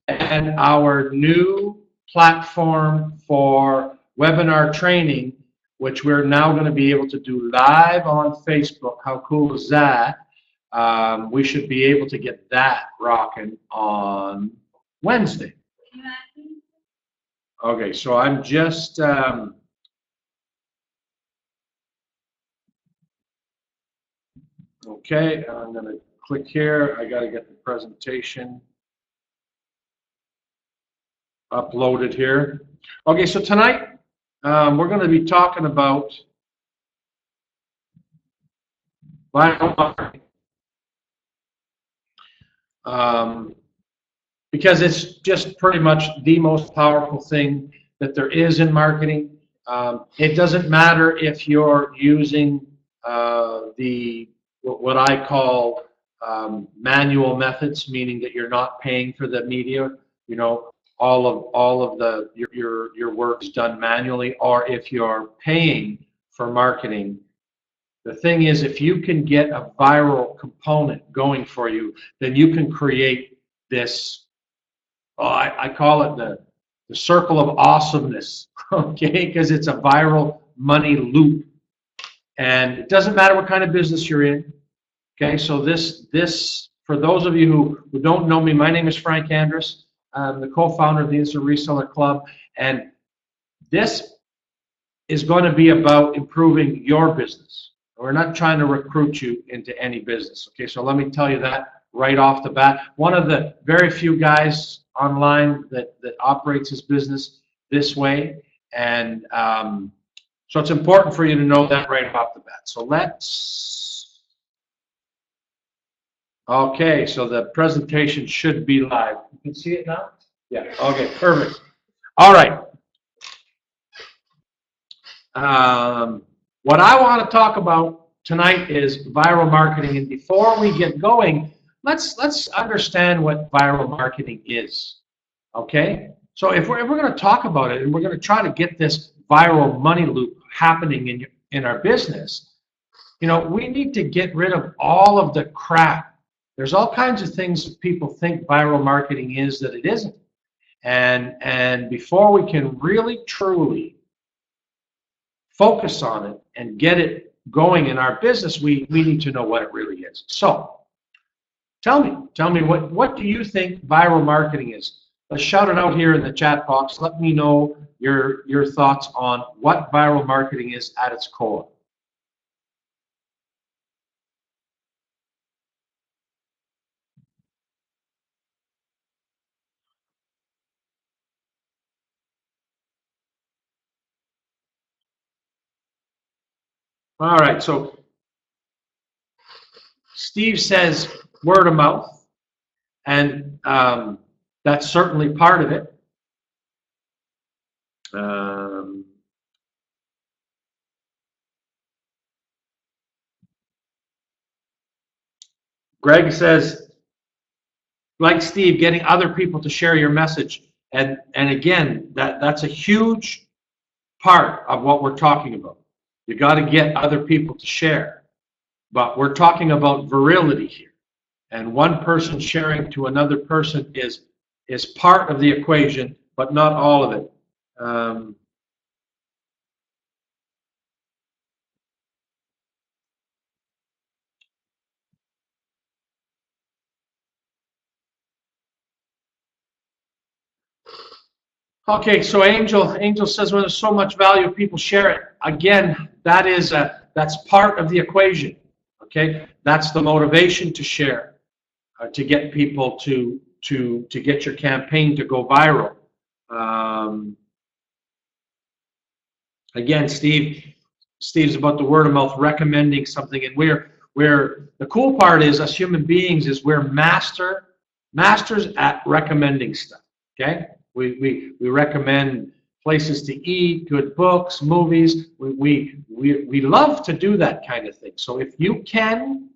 and our new platform for webinar training, which we're now going to be able to do live on Facebook. How cool is that? We should be able to get that rocking on Wednesday. Okay, so I'm just okay, I'm going to click here. I got to get the presentation uploaded here. Okay, so tonight we're going to be talking about viral marketing. Because it's just pretty much the most powerful thing that there is in marketing. It doesn't matter if you're using what I call manual methods, meaning that you're not paying for the media. You know, all of your work is done manually, or if you're paying for marketing. The thing is, if you can get a viral component going for you, then you can create this. I call it the circle of awesomeness, okay? Because it's a viral money loop, and it doesn't matter what kind of business you're in. Okay, so this for those of you who don't know me, my name is Frank Andrus. I'm the co-founder of the Instant Reseller Club, and this is going to be about improving your business. We're not trying to recruit you into any business. Okay, so let me tell you that right off the bat. One of the very few guys online that operates his business this way, and so it's important for you to know that right off the bat. So okay, so the presentation should be live. You can see it now? Yeah, okay, perfect. All right. What I want to talk about tonight is viral marketing, and before we get going, let's understand what viral marketing is. Okay, so if we're going to talk about it, and we're going to try to get this viral money loop happening in our business, you know, we need to get rid of all of the crap. There's all kinds of things that people think viral marketing is that it isn't, and before we can really truly focus on it and get it going in our business, we need to know what it really is. So tell me what do you think viral marketing is? Let's shout it out here in the chat box. Let me know your thoughts on what viral marketing is at its core. All right, so Steve says word of mouth, and that's certainly part of it. Greg says, like Steve, getting other people to share your message. And again, that's a huge part of what we're talking about. You got to get other people to share. But we're talking about virility here. And one person sharing to another person is part of the equation, but not all of it. Okay, so Angel says when there's so much value, people share it. Again, that's part of the equation. Okay, that's the motivation to share, to get people to get your campaign to go viral. Again, Steve's about the word of mouth, recommending something, and we're the cool part is us human beings is we're masters at recommending stuff. Okay. We recommend places to eat, good books, movies. We love to do that kind of thing. So if you can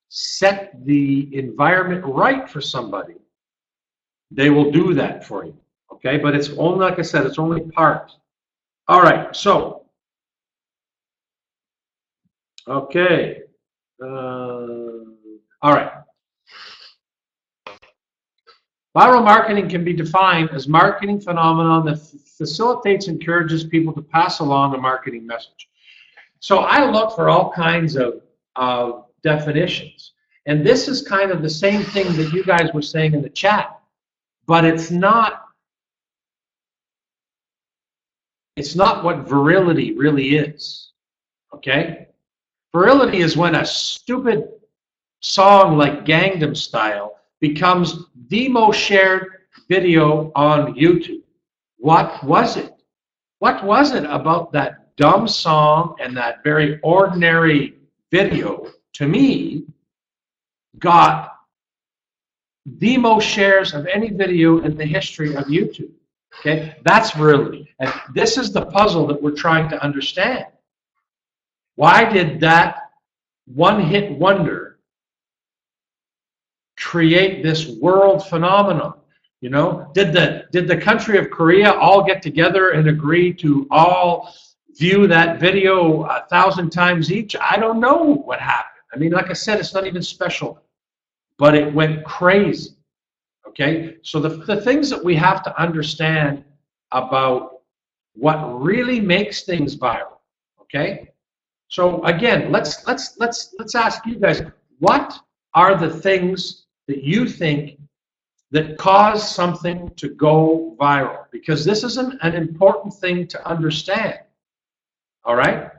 set the environment right for somebody, they will do that for you. Okay, but it's only, like I said, it's only part. All right, so okay, all right. Viral marketing can be defined as marketing phenomenon that facilitates and encourages people to pass along a marketing message. So I look for all kinds of definitions. And this is kind of the same thing that you guys were saying in the chat, but it's not what virility really is, okay? Virility is when a stupid song like Gangnam Style becomes the most shared video on YouTube. What was it? What was it about that dumb song and that very ordinary video, to me, got the most shares of any video in the history of YouTube? Okay, that's virility. And this is the puzzle that we're trying to understand. Why did that one-hit wonder create this world phenomenon? You know, did the country of Korea all get together and agree to all view that video 1,000 times each? I don't know what happened. I mean, like I said, it's not even special, but it went crazy. Okay, so the things that we have to understand about what really makes things viral. Okay, so again, let's ask you guys, what are the things that you think that cause something to go viral? Because this is an important thing to understand. All right.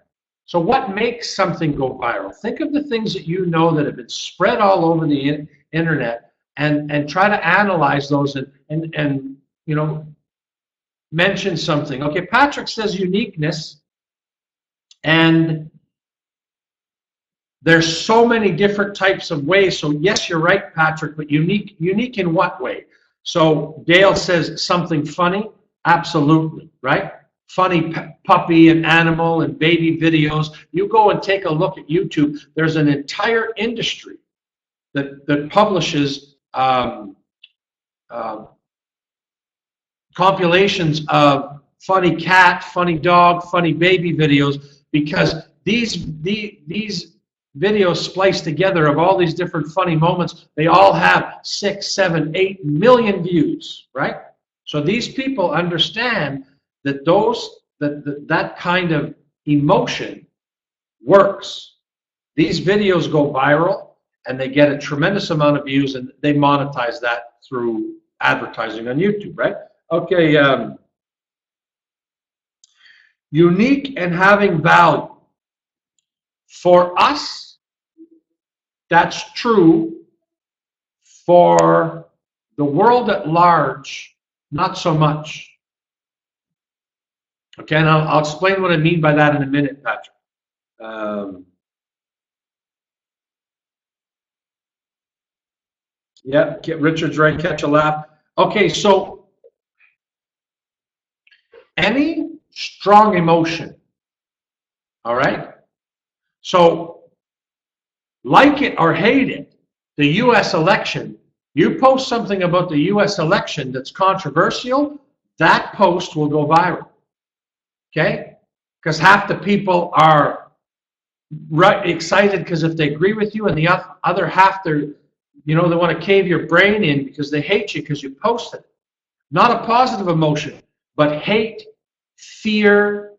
So what makes something go viral? Think of the things that you know that have been spread all over the internet. And try to analyze those and you know, mention something. Okay, Patrick says uniqueness, and there's so many different types of ways. So yes, you're right, Patrick, but unique in what way? So Dale says something funny. Absolutely, right? Funny puppy and animal and baby videos. You go and take a look at YouTube. There's an entire industry that publishes compilations of funny cat, funny dog, funny baby videos, because these videos spliced together of all these different funny moments, they all have 6, 7, 8 million views, right? So these people understand that that kind of emotion works. These videos go viral, and they get a tremendous amount of views, and they monetize that through advertising on YouTube, right? Okay, unique and having value. For us, that's true. For the world at large, not so much. Okay, and I'll explain what I mean by that in a minute, Patrick. Yeah, Richard's right, catch a laugh. Okay, so any strong emotion, all right? So like it or hate it, the U.S. election, you post something about the U.S. election that's controversial, that post will go viral, okay? Because half the people are excited because if they agree with you, and the other half, they want to cave your brain in because they hate you because you posted. Not a positive emotion, but hate, fear,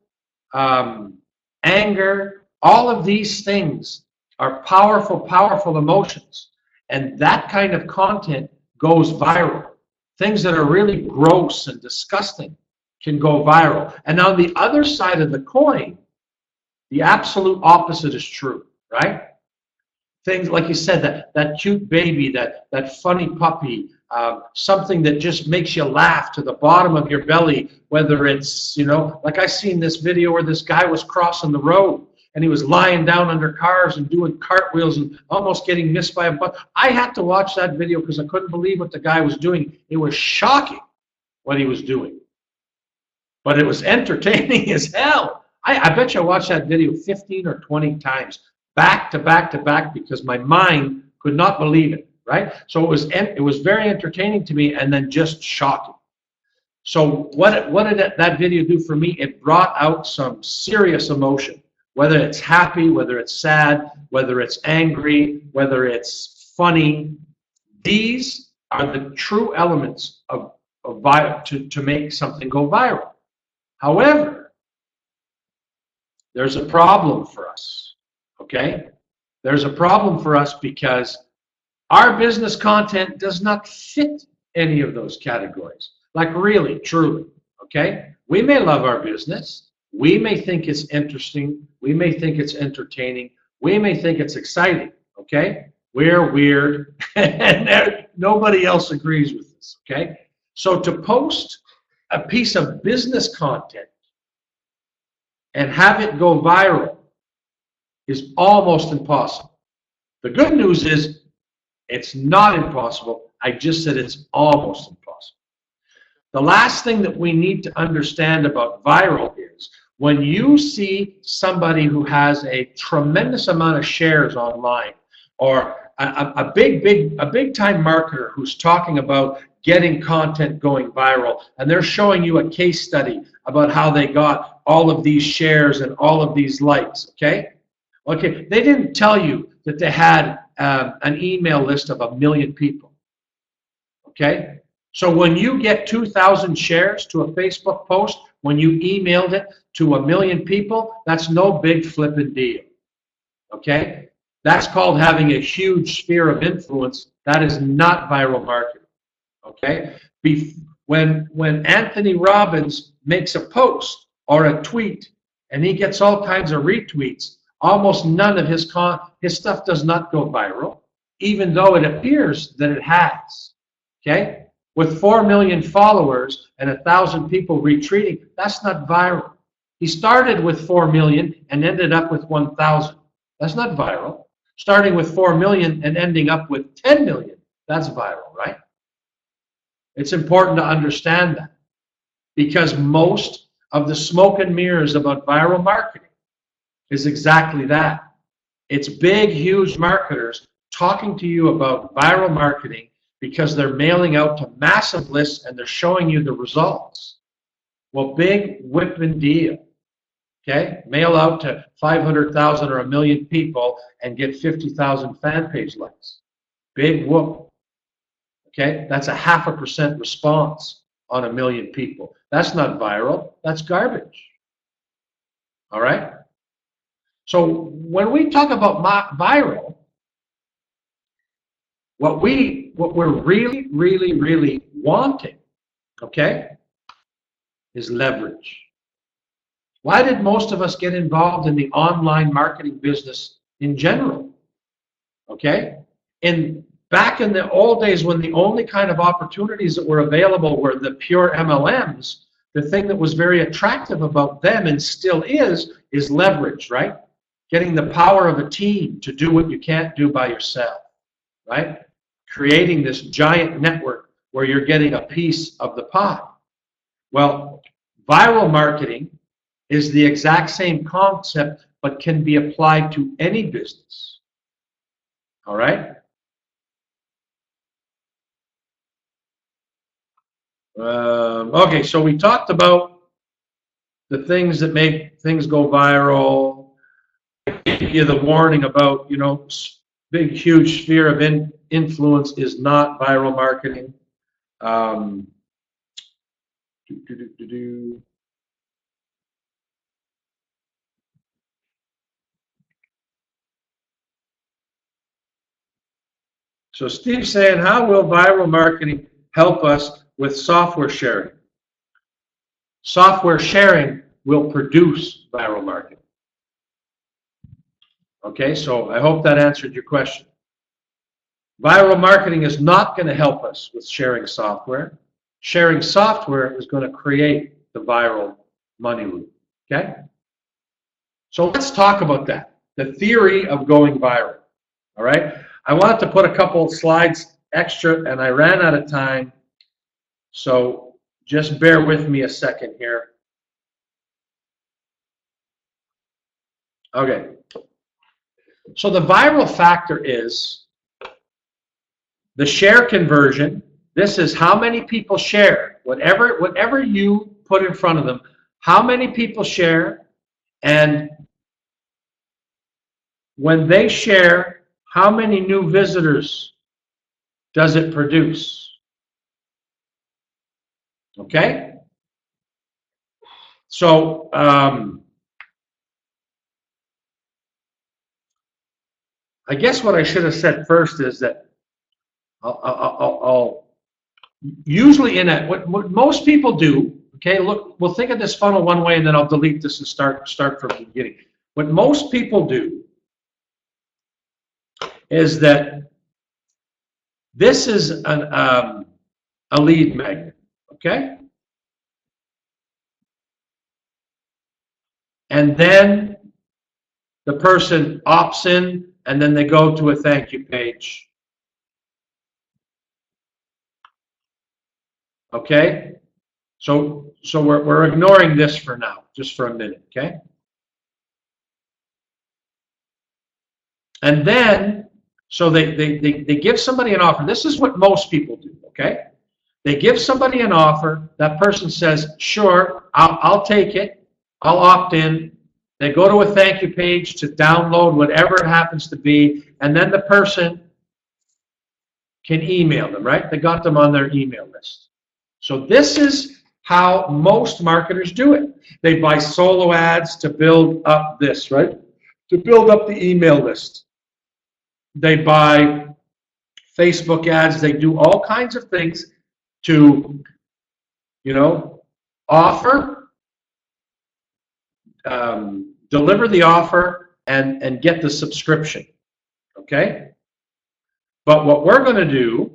anger, all of these things are powerful, powerful emotions. And that kind of content goes viral. Things that are really gross and disgusting can go viral. And on the other side of the coin, the absolute opposite is true, right? Things like you said, that cute baby, that funny puppy, something that just makes you laugh to the bottom of your belly, whether it's, like I seen this video where this guy was crossing the road and he was lying down under cars and doing cartwheels and almost getting missed by a bus. I had to watch that video because I couldn't believe what the guy was doing. It was shocking what he was doing. But it was entertaining as hell. I bet you I watched that video 15 or 20 times. Back to back to back, because my mind could not believe it, right? So it was very entertaining to me, and then just shocking. So what did that video do for me? It brought out some serious emotion, whether it's happy, whether it's sad, whether it's angry, whether it's funny. These are the true elements of to make something go viral. However, there's a problem for us, okay? There's a problem for us because our business content does not fit any of those categories. Like really, truly, okay? We may love our business. We may think it's interesting. We may think it's entertaining. We may think it's exciting, okay? We're weird, and nobody else agrees with this, okay? So to post a piece of business content and have it go viral is almost impossible. The good news is it's not impossible. I just said it's almost impossible. The last thing that we need to understand about viral is when you see somebody who has a tremendous amount of shares online, or a big time marketer who's talking about getting content going viral, and they're showing you a case study about how they got all of these shares and all of these likes, okay? Okay, they didn't tell you that they had an email list of 1 million people, okay? So when you get 2,000 shares to a Facebook post, when you emailed it to 1 million people, that's no big flippin' deal, okay? That's called having a huge sphere of influence. That is not viral marketing, okay? When Anthony Robbins makes a post or a tweet and he gets all kinds of retweets, almost none of his stuff does not go viral, even though it appears that it has, okay? With 4 million followers and 1,000 people retweeting, that's not viral. He started with 4 million and ended up with 1,000. That's not viral. Starting with 4 million and ending up with 10 million, that's viral, right? It's important to understand that because most of the smoke and mirrors about viral marketing is exactly that. It's big, huge marketers talking to you about viral marketing because they're mailing out to massive lists and they're showing you the results. Well, big whipping deal. Okay, mail out to 500,000 or 1 million people and get 50,000 fan page likes. Big whoop. Okay, that's a 0.5% response on 1 million people. That's not viral. That's garbage. All right. So when we talk about viral, what we're really wanting, okay, is leverage. Why did most of us get involved in the online marketing business in general? Okay? Back in the old days when the only kind of opportunities that were available were the pure MLMs, the thing that was very attractive about them and still is leverage, right? Getting the power of a team to do what you can't do by yourself, right? Creating this giant network where you're getting a piece of the pie. Well, viral marketing is the exact same concept, but can be applied to any business. All right? Okay, so we talked about the things that make things go viral. I gave you the warning about, you know, big, huge sphere of influence is not viral marketing. So Steve's saying, how will viral marketing help us with software sharing? Software sharing will produce viral marketing. Okay, so I hope that answered your question. Viral marketing is not going to help us with sharing software. Sharing software is going to create the viral money loop. Okay? So let's talk about that, the theory of going viral. All right? I wanted to put a couple of slides extra, and I ran out of time. So just bear with me a second here. Okay. So the viral factor is the share conversion. This is how many people share. Whatever you put in front of them, how many people share, and when they share, how many new visitors does it produce? Okay? So, I guess what I should have said first is that I'll usually in a, what most people do, okay, look, we'll think of this funnel one way and then I'll delete this and start from the beginning. What most people do is that this is a lead magnet, okay? And then the person opts in and then they go to a thank you page. Okay? So we're ignoring this for now, just for a minute, okay? And then, so they give somebody an offer. This is what most people do, okay? They give somebody an offer. That person says, sure, I'll take it. I'll opt in. They go to a thank you page to download whatever it happens to be, and then the person can email them, right? They got them on their email list. So this is how most marketers do it. They buy solo ads to build up this, right? To build up the email list. They buy Facebook ads. They do all kinds of things to, you know, offer, deliver the offer, and get the subscription, okay? But what we're going to do,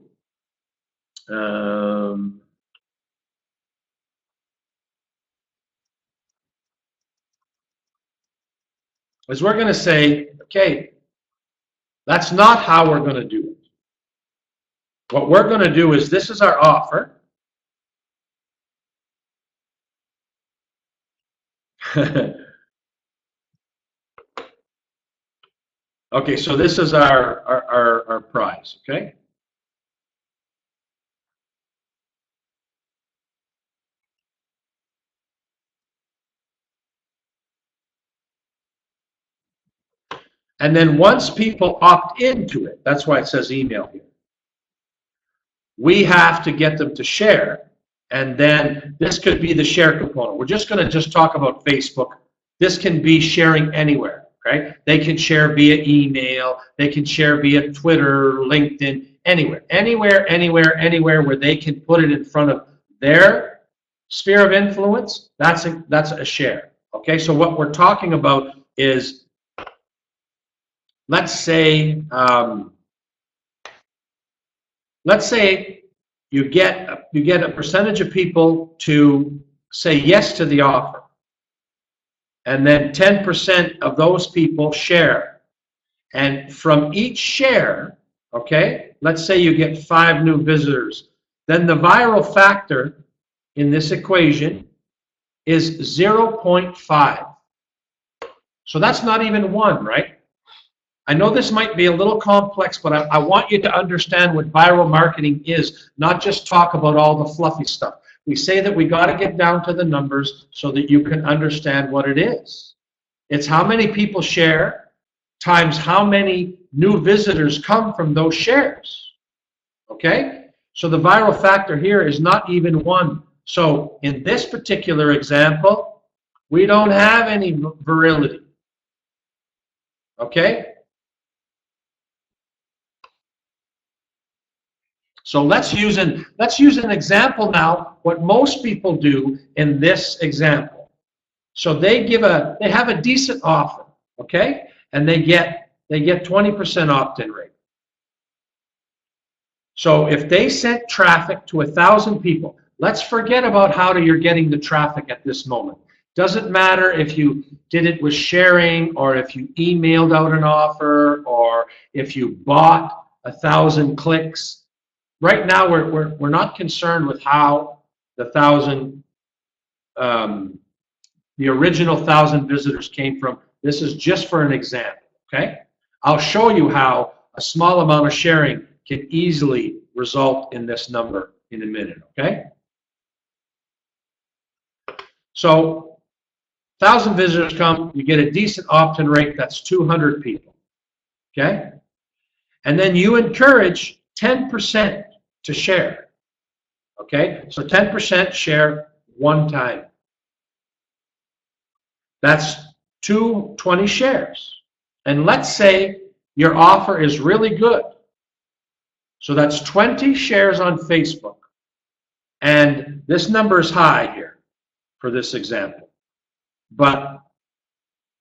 is we're going to say, okay, that's not how we're going to do it. What we're going to do is, this is our offer. Okay, so this is our prize, okay? And then once people opt into it, that's why it says email here. We have to get them to share, and then this could be the share component. We're just going to talk about Facebook. This can be sharing anywhere, right? They can share via email. They can share via Twitter, LinkedIn, anywhere where they can put it in front of their sphere of influence. That's a share. Okay, so what we're talking about is, let's say you get a percentage of people to say yes to the offer, and then 10% of those people share. And from each share, okay, let's say you get 5 new visitors, then the viral factor in this equation is 0.5. So that's not even 1, right? I know this might be a little complex, but I want you to understand what viral marketing is, not just talk about all the fluffy stuff. We say that we got to get down to the numbers so that you can understand what it is. It's how many people share times how many new visitors come from those shares. Okay? So the viral factor here is not even 1. So in this particular example, we don't have any virility. Okay? So let's use an example now, what most people do in this example. So they have a decent offer, okay? And they get 20% opt-in rate. So if they sent traffic to 1,000 people, let's forget about how you're getting the traffic at this moment. Doesn't matter if you did it with sharing, or if you emailed out an offer, or if you bought 1,000 clicks. Right now, we're not concerned with how the original 1,000 visitors came from. This is just for an example, okay? I'll show you how a small amount of sharing can easily result in this number in a minute, okay? So 1,000 visitors come, you get a decent opt-in rate, that's 200 people, okay? And then you encourage 10% to share. Okay, so 10% share one time. That's 20 shares. And let's say your offer is really good. So that's 20 shares on Facebook. And this number is high here for this example. But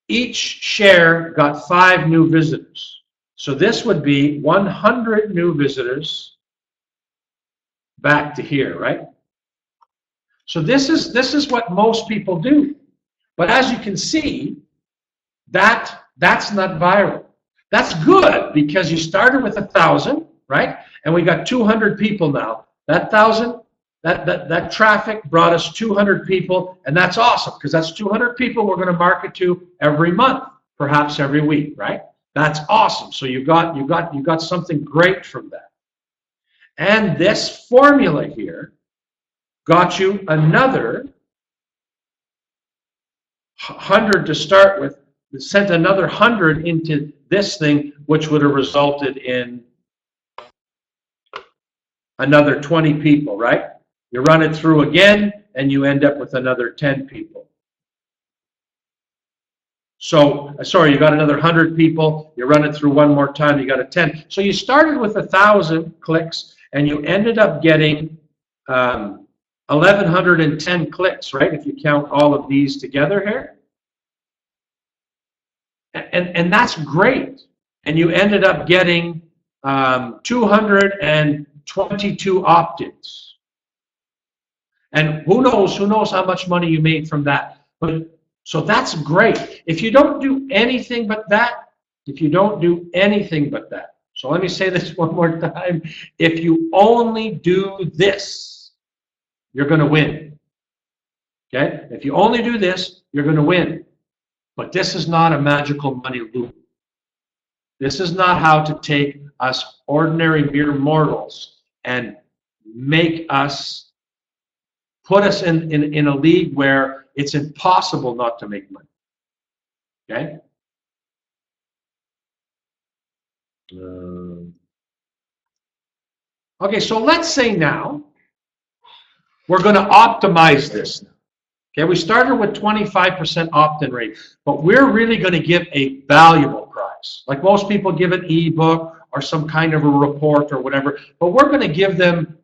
each share got 5 new visitors. So this would be 100 new visitors back to here, right? So this is what most people do. But as you can see, that's not viral. That's good because you started with 1,000, right? And we got 200 people now. That 1,000, that traffic brought us 200 people, and that's awesome because that's 200 people we're going to market to every month, perhaps every week, right? That's awesome. So you got something great from that. And this formula here got you another 100 to start with. It sent another 100 into this thing, which would have resulted in another 20 people, right? You run it through again, and you end up with another 10 people. So, sorry, you got another 100 people. You run it through one more time, you got a 10. So you started with 1,000 clicks, and you ended up getting 1,110 clicks, right? If you count all of these together here. And that's great. And you ended up getting 222 opt-ins. And who knows how much money you made from that. But so that's great. If you don't do anything but that, so let me say this one more time. If you only do this, you're going to win. Okay? If you only do this, you're going to win. But this is not a magical money loop. This is not how to take us ordinary mere mortals and make us, put us in a league where it's impossible not to make money. Okay? Okay, so let's say now we're going to optimize this. Okay, we started with 25% opt-in rate, but we're really going to give a valuable prize. Like most people give an ebook or some kind of a report or whatever, but we're going to give them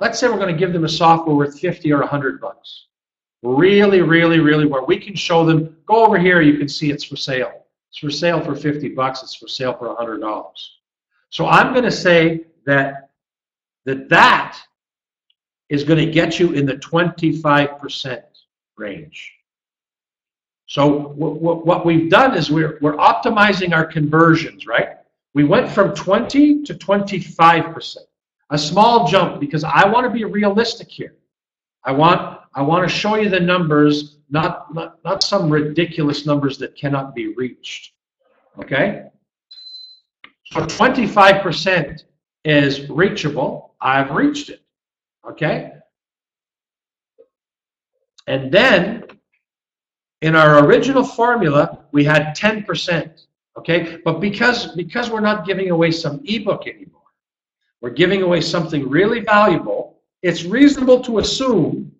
let's say we're going to give them a software worth 50 or 100 bucks. Really, really, really, where we can show them, go over here, you can see it's for sale. It's for sale for 50 bucks, it's for sale for $100. So I'm going to say that is going to get you in the 25% range. So what we've done is we're optimizing our conversions, right? We went from 20 to 25%. A small jump because I want to be realistic here. I want to show you the numbers, not some ridiculous numbers that cannot be reached. Okay? So 25% is reachable. I've reached it. Okay? And then in our original formula, we had 10%. Okay? But because we're not giving away some ebook anymore, we're giving away something really valuable, it's reasonable to assume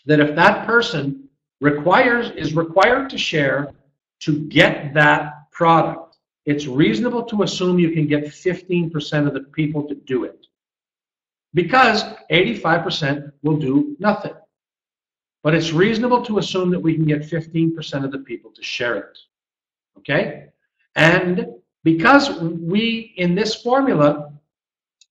that if that person is required to share to get that product, it's reasonable to assume you can get 15% of the people to do it. Because 85% will do nothing. But it's reasonable to assume that we can get 15% of the people to share it. Okay? And because in this formula,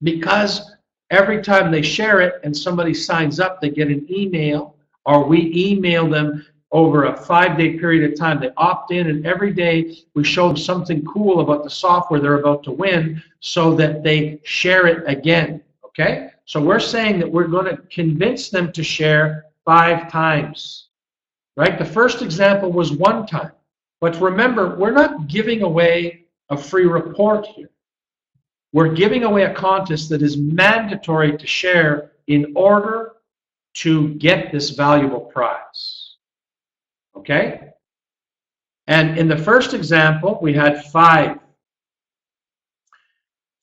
because every time they share it and somebody signs up, they get an email, or we email them over a 5-day period of time. They opt in, and every day we show them something cool about the software they're about to win so that they share it again. Okay? So we're saying that we're going to convince them to share 5 times. Right? The first example was 1 time. But remember, we're not giving away a free report here. We're giving away a contest that is mandatory to share in order to get this valuable prize. Okay? And in the first example, we had 5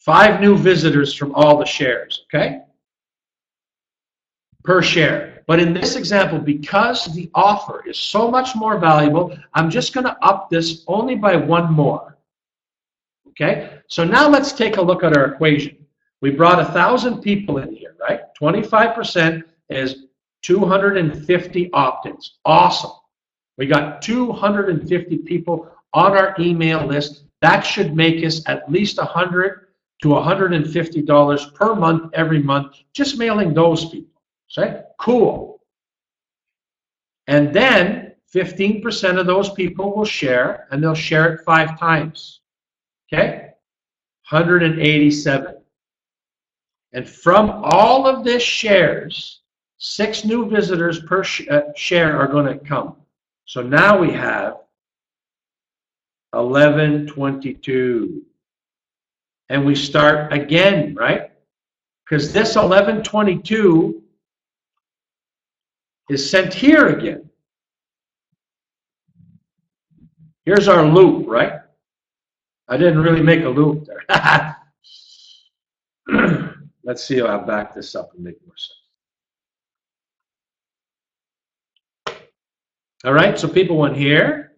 5 new visitors from all the shares, okay? Per share. But in this example, because the offer is so much more valuable, I'm just going to up this only by 1 more. Okay? So now let's take a look at our equation. We brought 1,000 people in here, right? 25% is 250 opt-ins. Awesome. We got 250 people on our email list. That should make us at least $100 to $150 per month every month, just mailing those people. Okay? Cool. And then 15% of those people will share, and they'll share it 5 times. Okay? 187. And from all of this shares, 6 new visitors per share are going to come. So now we have 1122. And we start again, right? Because this 1122 is sent here again. Here's our loop, right? I didn't really make a loop there. Let's see if I back this up and make more sense. All right, so people went here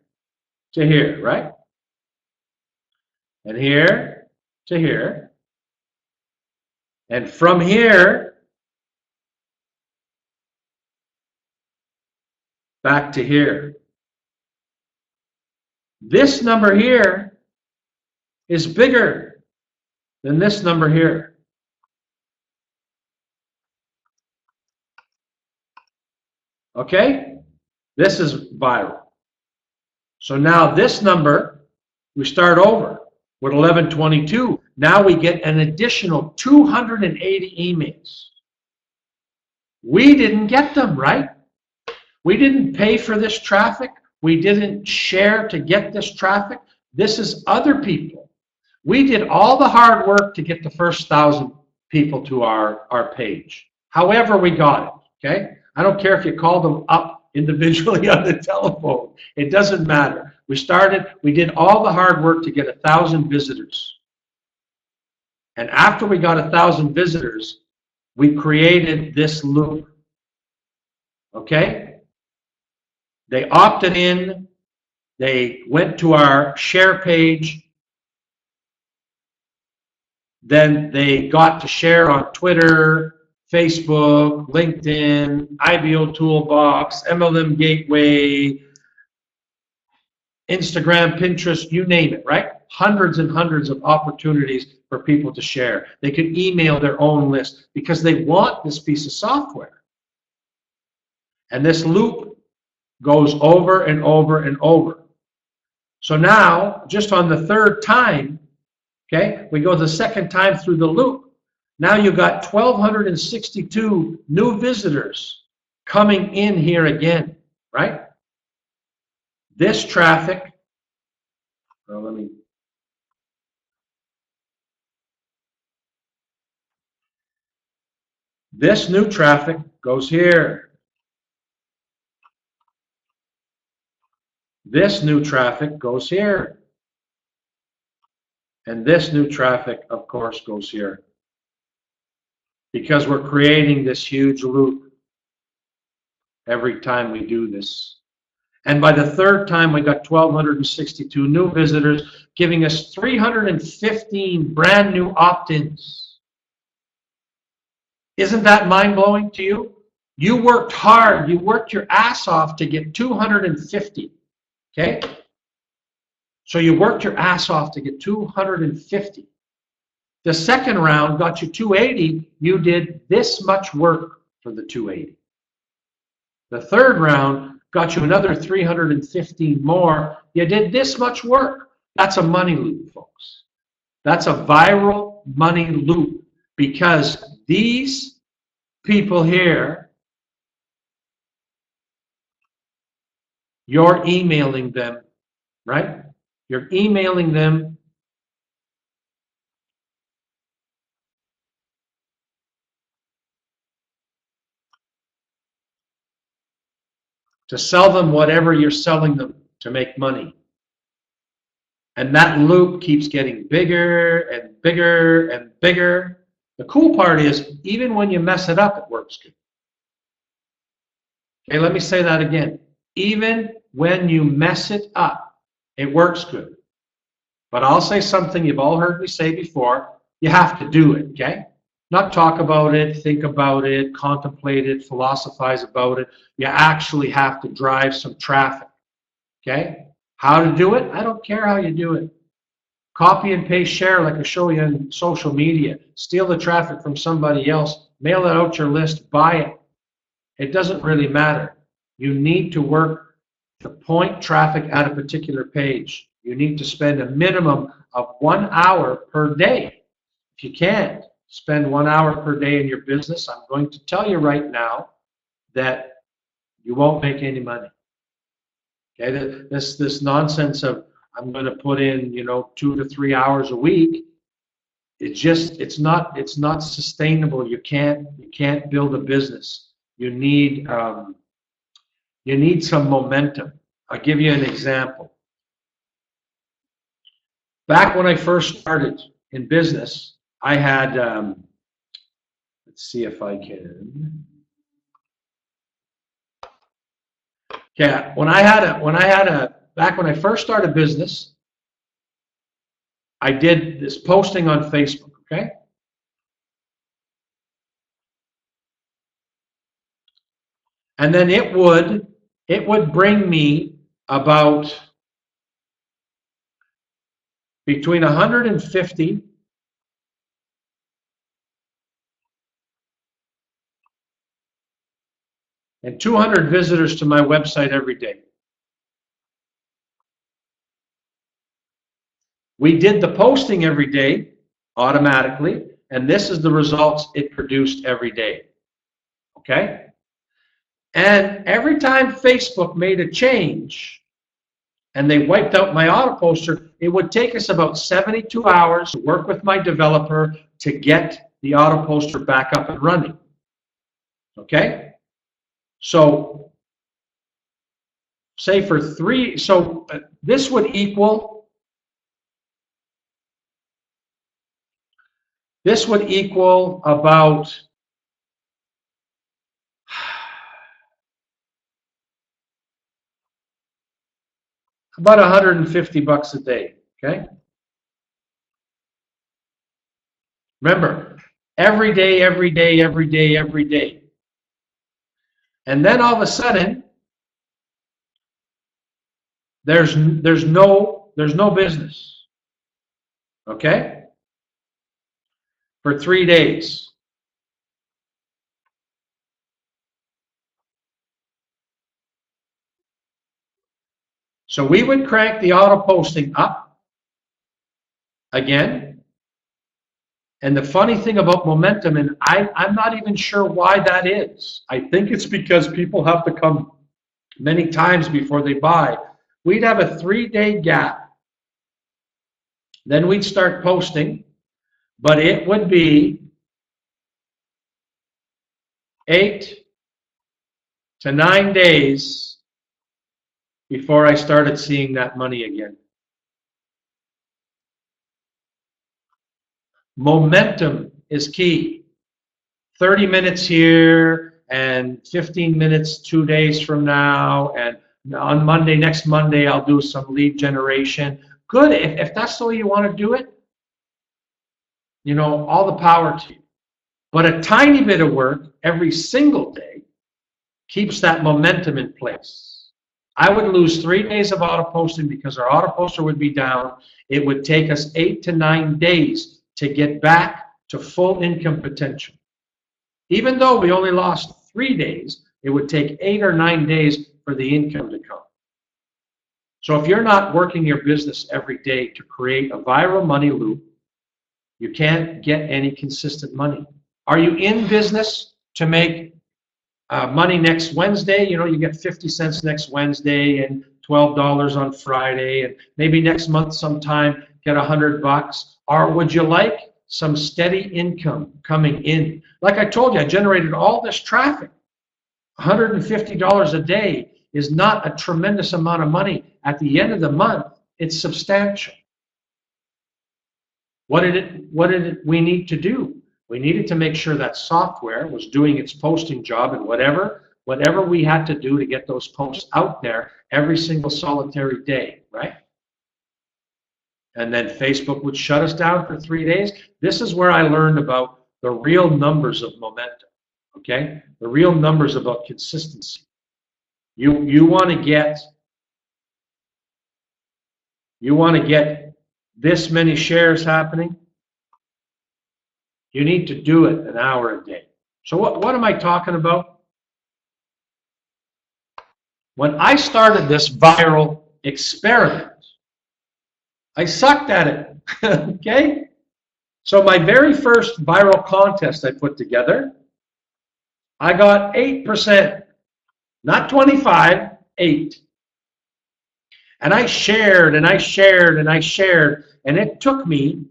to here, right? And here to here. And from here back to here. This number here is bigger than this number here. Okay? This is viral. So now this number, we start over with 1122. Now we get an additional 280 emails. We didn't get them, right? We didn't pay for this traffic. We didn't share to get this traffic. This is other people. We did all the hard work to get the first 1,000 people to our page. However we got it, okay? I don't care if you call them up individually on the telephone. It doesn't matter. We did all the hard work to get 1,000 visitors. And after we got 1,000 visitors, we created this loop. Okay? They opted in. They went to our share page. Then they got to share on Twitter, Facebook, LinkedIn, IBO Toolbox, MLM Gateway, Instagram, Pinterest, you name it, right? Hundreds and hundreds of opportunities for people to share. They could email their own list because they want this piece of software. And this loop goes over and over and over. So now, just on the 3rd time, okay, we go the 2nd time through the loop. Now you've got 1,262 new visitors coming in here again, right? This traffic, this new traffic goes here. This new traffic goes here. And this new traffic, of course, goes here. Because we're creating this huge loop every time we do this. And by the 3rd time, we got 1,262 new visitors, giving us 315 brand new opt-ins. Isn't that mind-blowing to you? You worked hard. You worked your ass off to get 250. Okay? So you worked your ass off to get 250. The 2nd round got you 280. You did this much work for the 280. The 3rd round got you another 315 more. You did this much work. That's a money loop, folks. That's a viral money loop because these people here, you're emailing them, right? You're emailing them to sell them whatever you're selling them to make money. And that loop keeps getting bigger and bigger and bigger. The cool part is, even when you mess it up, it works good. Okay, let me say that again. Even when you mess it up, it works good. But I'll say something you've all heard me say before. You have to do it, okay? Not talk about it, think about it, contemplate it, philosophize about it. You actually have to drive some traffic, okay? How to do it? I don't care how you do it. Copy and paste, share like I show you on social media. Steal the traffic from somebody else. Mail it out your list. Buy it. It doesn't really matter. You need to work to point traffic at a particular page. You need to spend a minimum of 1 hour per day. If you can't spend 1 hour per day in your business, I'm going to tell you right now that you won't make any money. Okay, this nonsense of I'm going to put in 2 to 3 hours a week. It's not sustainable. You can't build a business. You need some momentum. I'll give you an example. Back when I first started in business, I had let's see if I can. Yeah, back when I first started business, I did this posting on Facebook, okay? And then it would bring me about between 150 and 200 visitors to my website every day. We did the posting every day automatically, and this is the results it produced every day. Okay? And every time Facebook made a change and they wiped out my auto poster, it would take us about 72 hours to work with my developer to get the auto poster back up and running. Okay? So, say for this would equal about $150 a day, okay? Remember, every day, every day, every day, every day. And then all of a sudden, there's no business, okay? For 3 days. So we would crank the auto posting up again. And the funny thing about momentum, and I'm not even sure why that is. I think it's because people have to come many times before they buy. We'd have a 3-day gap. Then we'd start posting, but it would be 8 to 9 days before I started seeing that money again. Momentum is key. 30 minutes here and 15 minutes 2 days from now, and on Monday, next Monday, I'll do some lead generation. Good. If that's the way you want to do it, all the power to you. But a tiny bit of work every single day keeps that momentum in place. I would lose 3 days of auto posting because our auto poster would be down. It would take us 8 to 9 days to get back to full income potential. Even though we only lost 3 days, it would take 8 or 9 days for the income to come. So if you're not working your business every day to create a viral money loop, you can't get any consistent money. Are you in business to make money next Wednesday? You get 50 cents next Wednesday and $12 on Friday, and maybe next month sometime get $100. Or would you like some steady income coming in? Like I told you, I generated all this traffic. $150 a day is not a tremendous amount of money. At the end of the month, it's substantial. What did we need to do? We needed to make sure that software was doing its posting job, and whatever we had to do to get those posts out there every single solitary day, right? And then Facebook would shut us down for 3 days. This is where I learned about the real numbers of momentum, okay? The real numbers about consistency. You want to get this many shares happening, you need to do it an hour a day. So what am I talking about? When I started this viral experiment, I sucked at it, okay? So my very first viral contest I put together, I got 8%, not 25, 8. And I shared and I shared and I shared, and it took me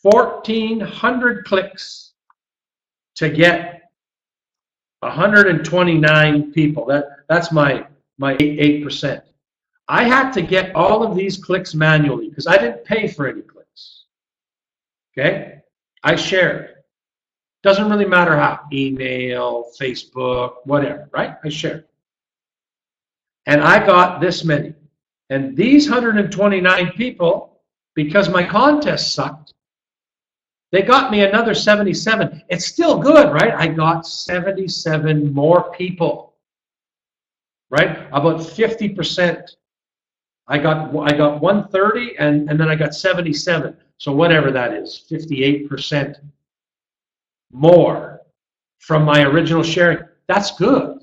1,400 clicks to get 129 people. That's my 8%. I had to get all of these clicks manually because I didn't pay for any clicks. Okay? I shared. Doesn't really matter how. Email, Facebook, whatever, right? I shared. And I got this many. And these 129 people, because my contest sucked, they got me another 77. It's still good, right? I got 77 more people, right? About 50%. I got 130, and then I got 77. So whatever that is, 58% more from my original sharing. That's good.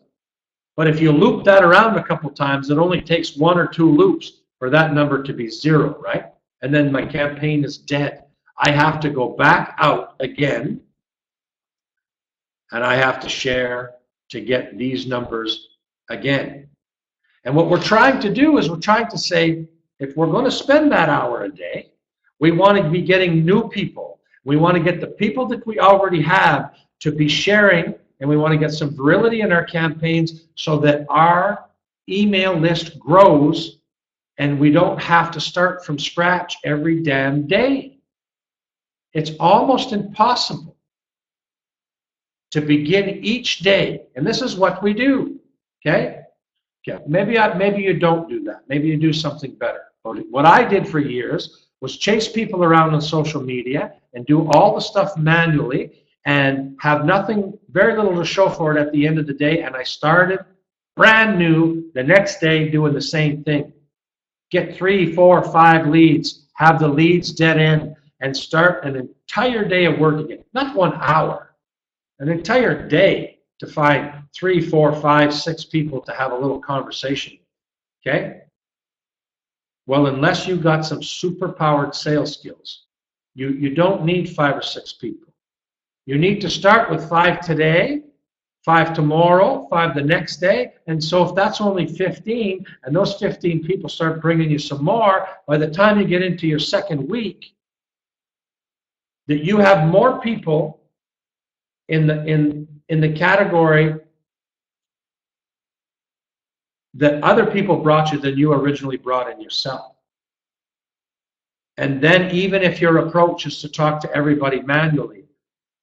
But if you loop that around a couple times, it only takes 1 or 2 loops for that number to be 0, right? And then my campaign is dead. I have to go back out again, and I have to share to get these numbers again. And what we're trying to do is we're trying to say, if we're going to spend that hour a day, we want to be getting new people. We want to get the people that we already have to be sharing, and we want to get some virility in our campaigns so that our email list grows and we don't have to start from scratch every damn day. It's almost impossible to begin each day, and this is what we do, okay? Okay, maybe you don't do that. Maybe you do something better. What I did for years was chase people around on social media and do all the stuff manually and have nothing, very little to show for it at the end of the day. And I started brand new the next day doing the same thing. Get 3, 4, 5 leads, have the leads dead end, and start an entire day of work again. Not 1 hour, an entire day to find 3, 4, 5, 6 people to have a little conversation. Okay? Well, unless you got some super-powered sales skills, you don't need 5 or 6 people. You need to start with 5 today, 5 tomorrow, 5 the next day. And so if that's only 15, and those 15 people start bringing you some more, by the time you get into your second week, that you have more people in the category that other people brought you than you originally brought in yourself. And then even if your approach is to talk to everybody manually,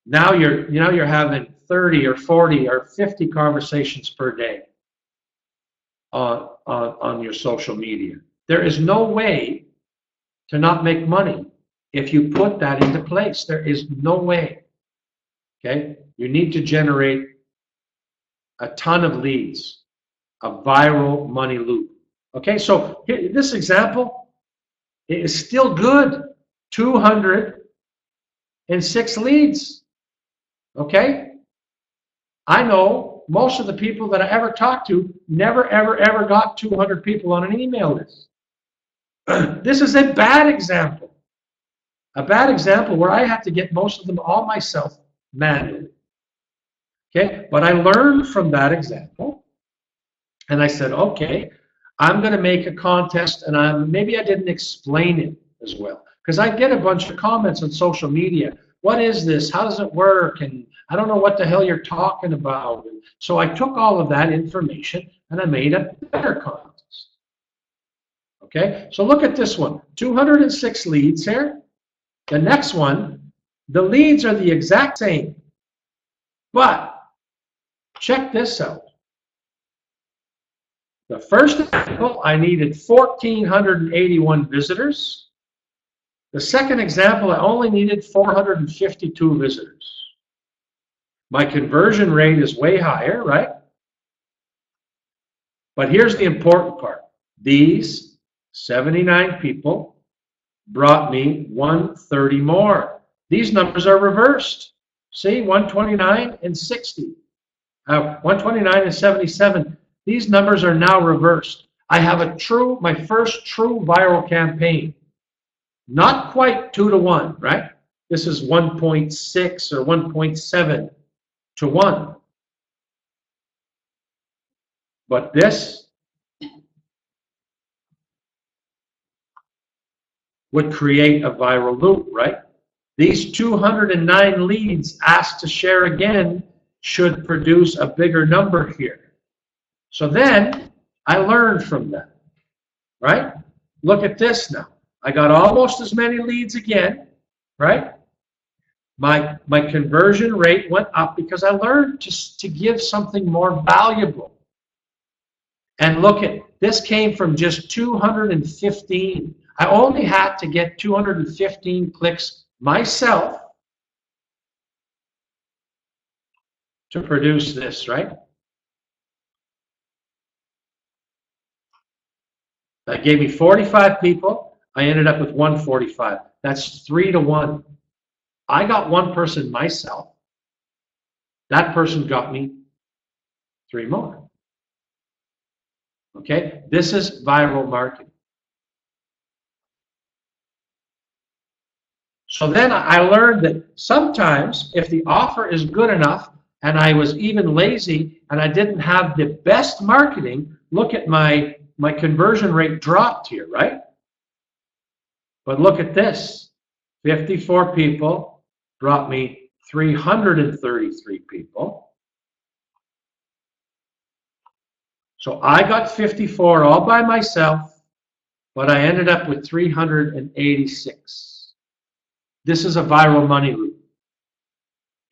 now you're having 30 or 40 or 50 conversations per day on your social media. There is no way to not make money if you put that into place. There is no way. Okay? You need to generate a ton of leads, a viral money loop. Okay, so here, this example is still good. 206 leads. Okay? I know most of the people that I ever talked to never, ever got 200 people on an email list. This is a bad example. A bad example where I had to get most of them all myself manually. Okay? But I learned from that example. And I said, okay, I'm going to make a contest, and maybe I didn't explain it as well. Because I get a bunch of comments on social media. What is this? How does it work? And I don't know what the hell you're talking about. And so I took all of that information and I made a better contest. Okay, so look at this one. 206 leads here. The next one, the leads are the exact same. But check this out. The first example, I needed 1,481 visitors. The second example, I only needed 452 visitors. My conversion rate is way higher, right? But here's the important part. These 79 people brought me 130 more. These numbers are reversed. See, 129 and 60. 129 and 77. These numbers are now reversed. I have my first true viral campaign. Not quite 2 to 1, right? This is 1.6 or 1.7 to 1. But this would create a viral loop, right? These 209 leads asked to share again should produce a bigger number here. So then I learned from that, right? Look at this now. I got almost as many leads again, right? My conversion rate went up because I learned to give something more valuable. And look at, this came from just 215. I only had to get 215 clicks myself to produce this, right? That gave me 45 people. I ended up with 145. That's 3 to 1. I got one person myself. That person got me 3 more. Okay? This is viral marketing. So then I learned that sometimes if the offer is good enough and I was even lazy and I didn't have the best marketing, look at my conversion rate dropped here, right? But look at this. 54 people brought me 333 people. So I got 54 all by myself, but I ended up with 386. This is a viral money loop.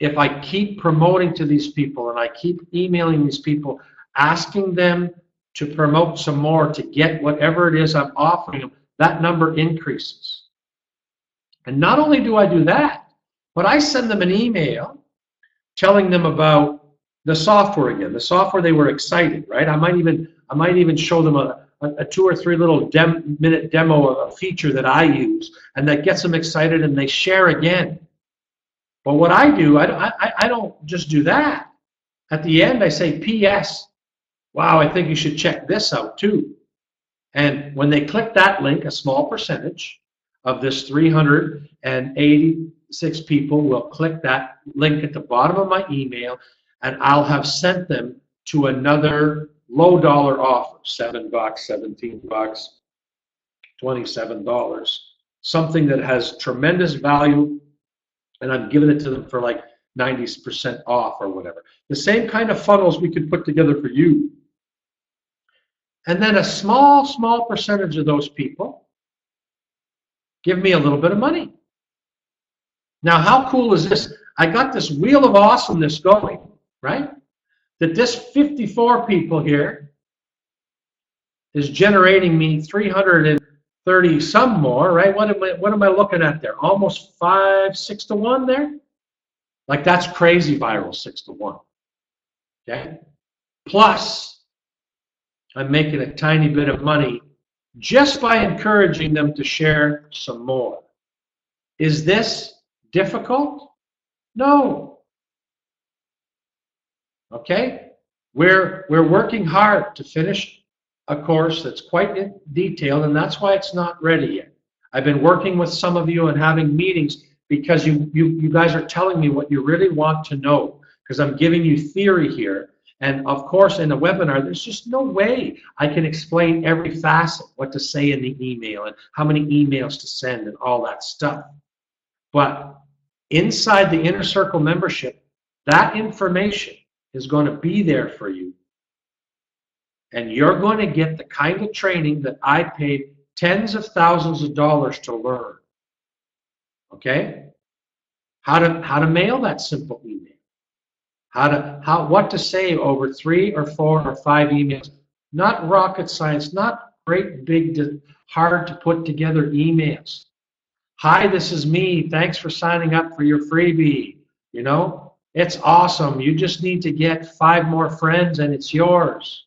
If I keep promoting to these people and I keep emailing these people, asking them to promote some more to get whatever it is I'm offering them, that number increases. And not only do I do that, but I send them an email telling them about the software again. The software, they were excited, right? I might even show them a 2 or 3 little minute demo of a feature that I use, and that gets them excited and they share again. But what I do, I don't just do that. At the end, I say, P.S. Wow, I think you should check this out too. And when they click that link, a small percentage of this 386 people will click that link at the bottom of my email, and I'll have sent them to another low dollar offer, $7, $17, $27, something that has tremendous value, and I'm giving it to them for like 90% off or whatever. The same kind of funnels we could put together for you. And then a small percentage of those people give me a little bit of money. Now, how cool is this? I got this wheel of awesomeness going, right? That this 54 people here is generating me 330 some more, right? What am I looking at there? Almost 6 to 1 there? Like, that's crazy viral, 6 to 1. Okay? Plus, I'm making a tiny bit of money just by encouraging them to share some more. Is this difficult? No. Okay? We're working hard to finish a course that's quite detailed, and that's why it's not ready yet. I've been working with some of you and having meetings because you guys are telling me what you really want to know, because I'm giving you theory here. And of course, in a webinar, there's just no way I can explain every facet, what to say in the email and how many emails to send and all that stuff. But inside the Inner Circle membership, that information is going to be there for you. And you're going to get the kind of training that I paid tens of thousands of dollars to learn. Okay? How to mail that simple email. What to say over 3 or 4 or 5 emails. Not rocket science, not great big hard to put together emails. Hi, this is me. Thanks for signing up for your freebie. You know, it's awesome. You just need to get 5 more friends and it's yours.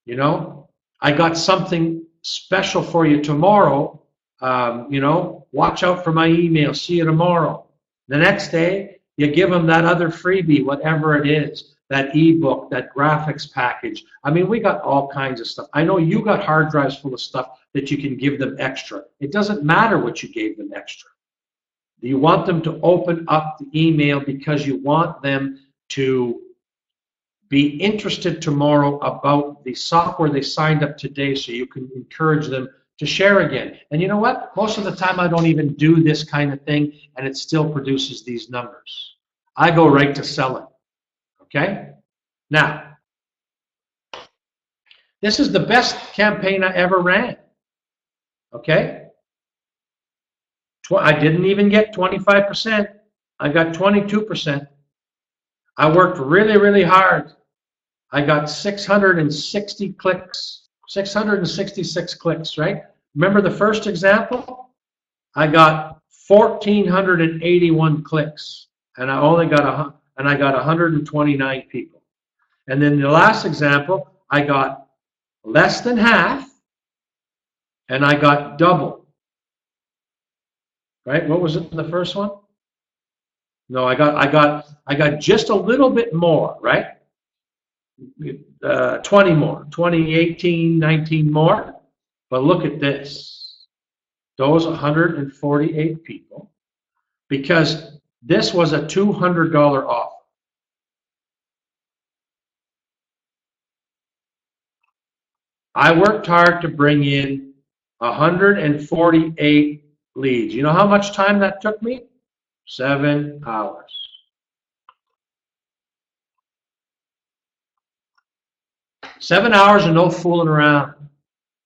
You know, I got something special for you tomorrow. You know, watch out for my email. See you tomorrow. The next day, you give them that other freebie, whatever it is, that ebook, that graphics package. I mean, we got all kinds of stuff. I know you got hard drives full of stuff that you can give them extra. It doesn't matter what you gave them extra. You want them to open up the email because you want them to be interested tomorrow about the software they signed up today, so you can encourage them to share again. And you know what? Most of the time I don't even do this kind of thing, and it still produces these numbers. I go right to selling. Okay? Now, this is the best campaign I ever ran. Okay? I didn't even get 25%. I got 22%. I worked really, really hard. I got 660 clicks, 666 clicks, right? Remember the first example? I got 1,481 clicks, and I only got I got 129 people. And then the last example, I got less than half, and I got double. Right? What was it in the first one? No, I got just a little bit more, right? 20 more, 20, 18, 19 more. But look at this. Those 148 people, because this was a $200 offer. I worked hard to bring in 148 leads. You know how much time that took me? 7 hours. Seven hours of no fooling around.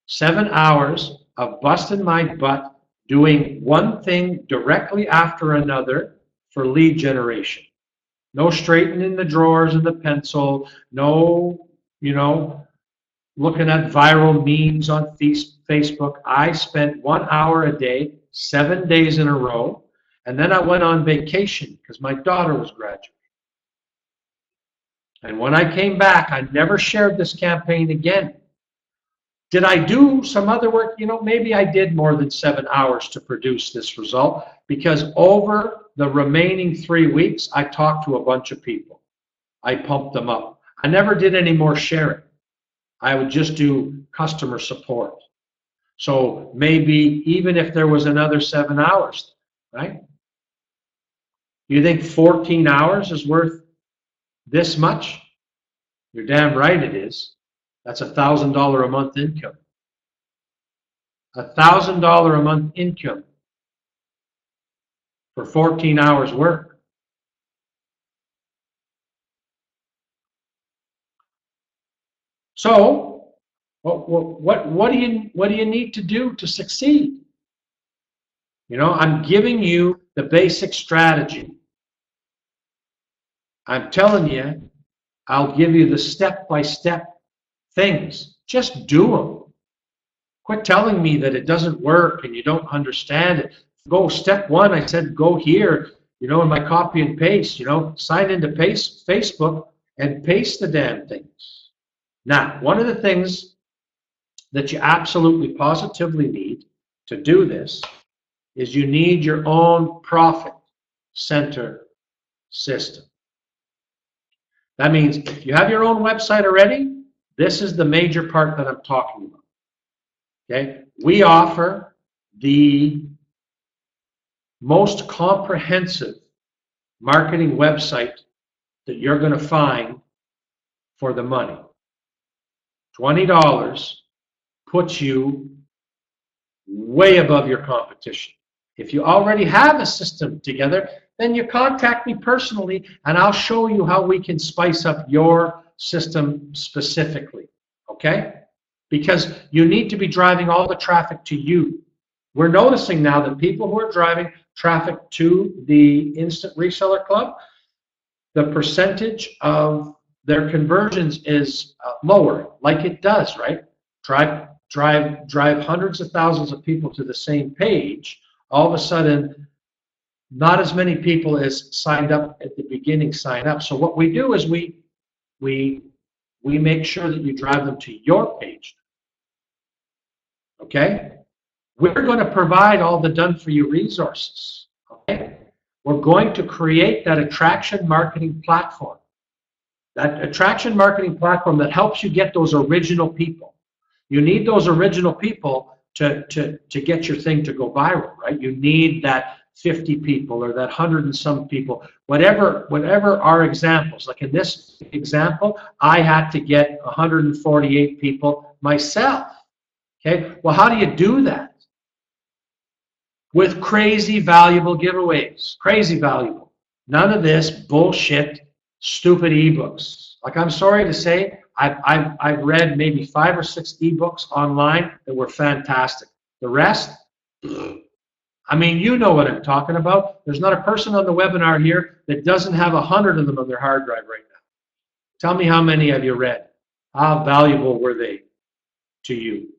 7 hours of busting my butt doing one thing directly after another for lead generation. No straightening the drawers and the pencil. No, you know, looking at viral memes on Facebook. I spent 1 hour a day, 7 days in a row, and then I went on vacation because my daughter was graduating. And when I came back, I never shared this campaign again. Did I do some other work? You know, maybe I did more than 7 hours to produce this result, because over the remaining 3 weeks, I talked to a bunch of people. I pumped them up. I never did any more sharing. I would just do customer support. So maybe even if there was another 7 hours, right? You think 14 hours is worth this much? You're damn right it is. That's $1,000 a month income. $1,000 a month income for 14 hours work. So, what do you need to do to succeed? You know, I'm giving you the basic strategy. I'm telling you, I'll give you the step-by-step things. Just do them. Quit telling me that it doesn't work and you don't understand it. Go step one. I said go here, you know, in my copy and paste, you know, sign into Facebook and paste the damn things. Now, one of the things that you absolutely positively need to do this is you need your own profit center system. That means if you have your own website already, this is the major part that I'm talking about. Okay? We offer the most comprehensive marketing website that you're going to find for the money. $20 puts you way above your competition. If you already have a system together, then you contact me personally and I'll show you how we can spice up your system specifically, okay? Because you need to be driving all the traffic to you. We're noticing now that people who are driving traffic to the Instant Reseller Club, the percentage of their conversions is lower, like it does, right? Drive hundreds of thousands of people to the same page. All of a sudden, not as many people as signed up at the beginning sign up. So what we do is we make sure that you drive them to your page. Okay? We're going to provide all the done-for-you resources. Okay? We're going to create that attraction marketing platform. That attraction marketing platform that helps you get those original people. You need those original people to get your thing to go viral, right? You need that 50 people or that 100 and some people, whatever our examples. Like in this example, I had to get 148 people myself. Okay, well, how do you do that? With crazy valuable giveaways. Crazy valuable. None of this bullshit, stupid ebooks. Like, I'm sorry to say, I've read maybe 5 or 6 ebooks online that were fantastic. The rest, I mean, you know what I'm talking about. There's not a person on the webinar here that doesn't have 100 of them on their hard drive right now. Tell me how many have you read? How valuable were they to you?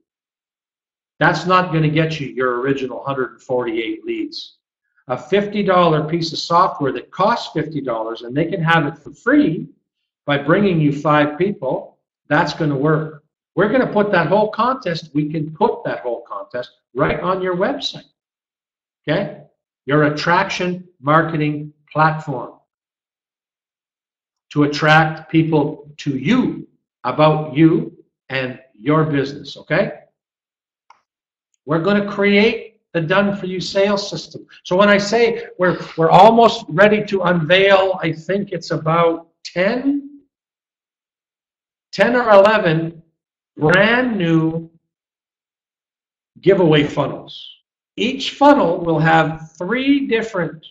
That's not going to get you your original 148 leads. A $50 piece of software that costs $50 and they can have it for free by bringing you 5 people, that's going to work. We're going to put that whole contest, we can put that whole contest right on your website. Okay? Your attraction marketing platform to attract people to you, about you and your business, okay? We're going to create the done-for-you sales system. So when I say we're almost ready to unveil, I think it's about 10 or 11 brand new giveaway funnels. Each funnel will have 3 different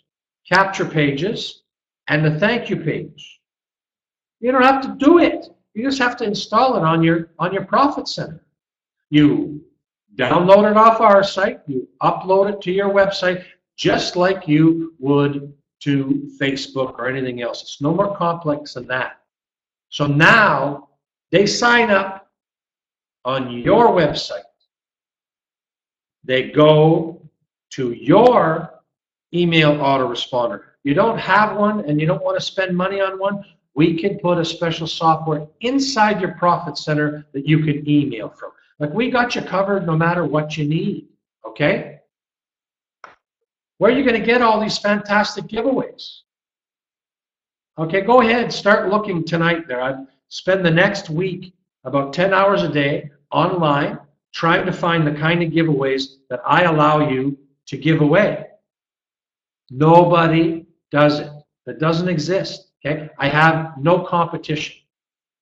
capture pages and a thank you page. You don't have to do it. You just have to install it on your Profit Center. You download it off our site, you upload it to your website, just like you would to Facebook or anything else. It's no more complex than that. So now they sign up on your website. They go to your email autoresponder. You don't have one and you don't want to spend money on one, we can put a special software inside your Profit Center that you can email from. Like, we got you covered no matter what you need, okay? Where are you going to get all these fantastic giveaways? Okay, go ahead, start looking tonight there. I spend the next week about 10 hours a day online trying to find the kind of giveaways that I allow you to give away. Nobody does it. That doesn't exist, okay? I have no competition.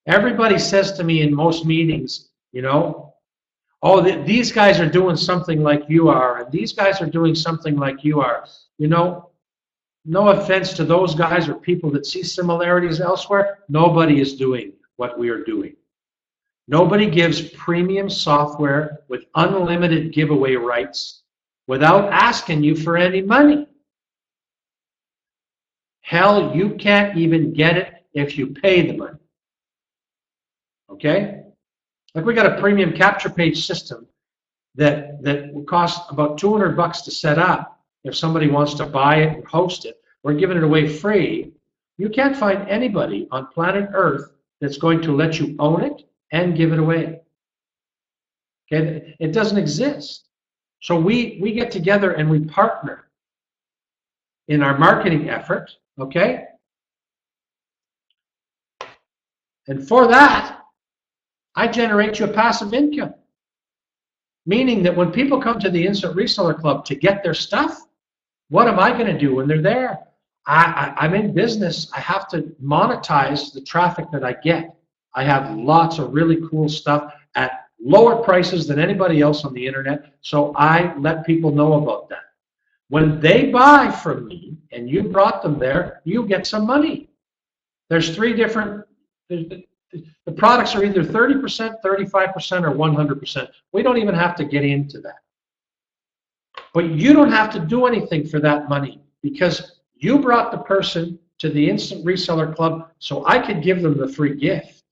Everybody says to me in most meetings, you know, oh, these guys are doing something like you are, and these guys are doing something like you are. You know, no offense to those guys or people that see similarities elsewhere, nobody is doing what we are doing. Nobody gives premium software with unlimited giveaway rights without asking you for any money. Hell, you can't even get it if you pay the money. Okay? Like, we got a premium capture page system that will cost about $200 to set up. If somebody wants to buy it and host it, we're giving it away free. You can't find anybody on planet Earth that's going to let you own it and give it away. Okay? It doesn't exist. So we get together and we partner in our marketing effort, okay? And for that, I generate you a passive income. Meaning that when people come to the Instant Reseller Club to get their stuff, what am I going to do when they're there? I'm in business. I have to monetize the traffic that I get. I have lots of really cool stuff at lower prices than anybody else on the internet, so I let people know about that. When they buy from me and you brought them there, you get some money. There's 3 different... The products are either 30%, 35%, or 100%. We don't even have to get into that. But you don't have to do anything for that money because you brought the person to the Instant Reseller Club so I could give them the free gift.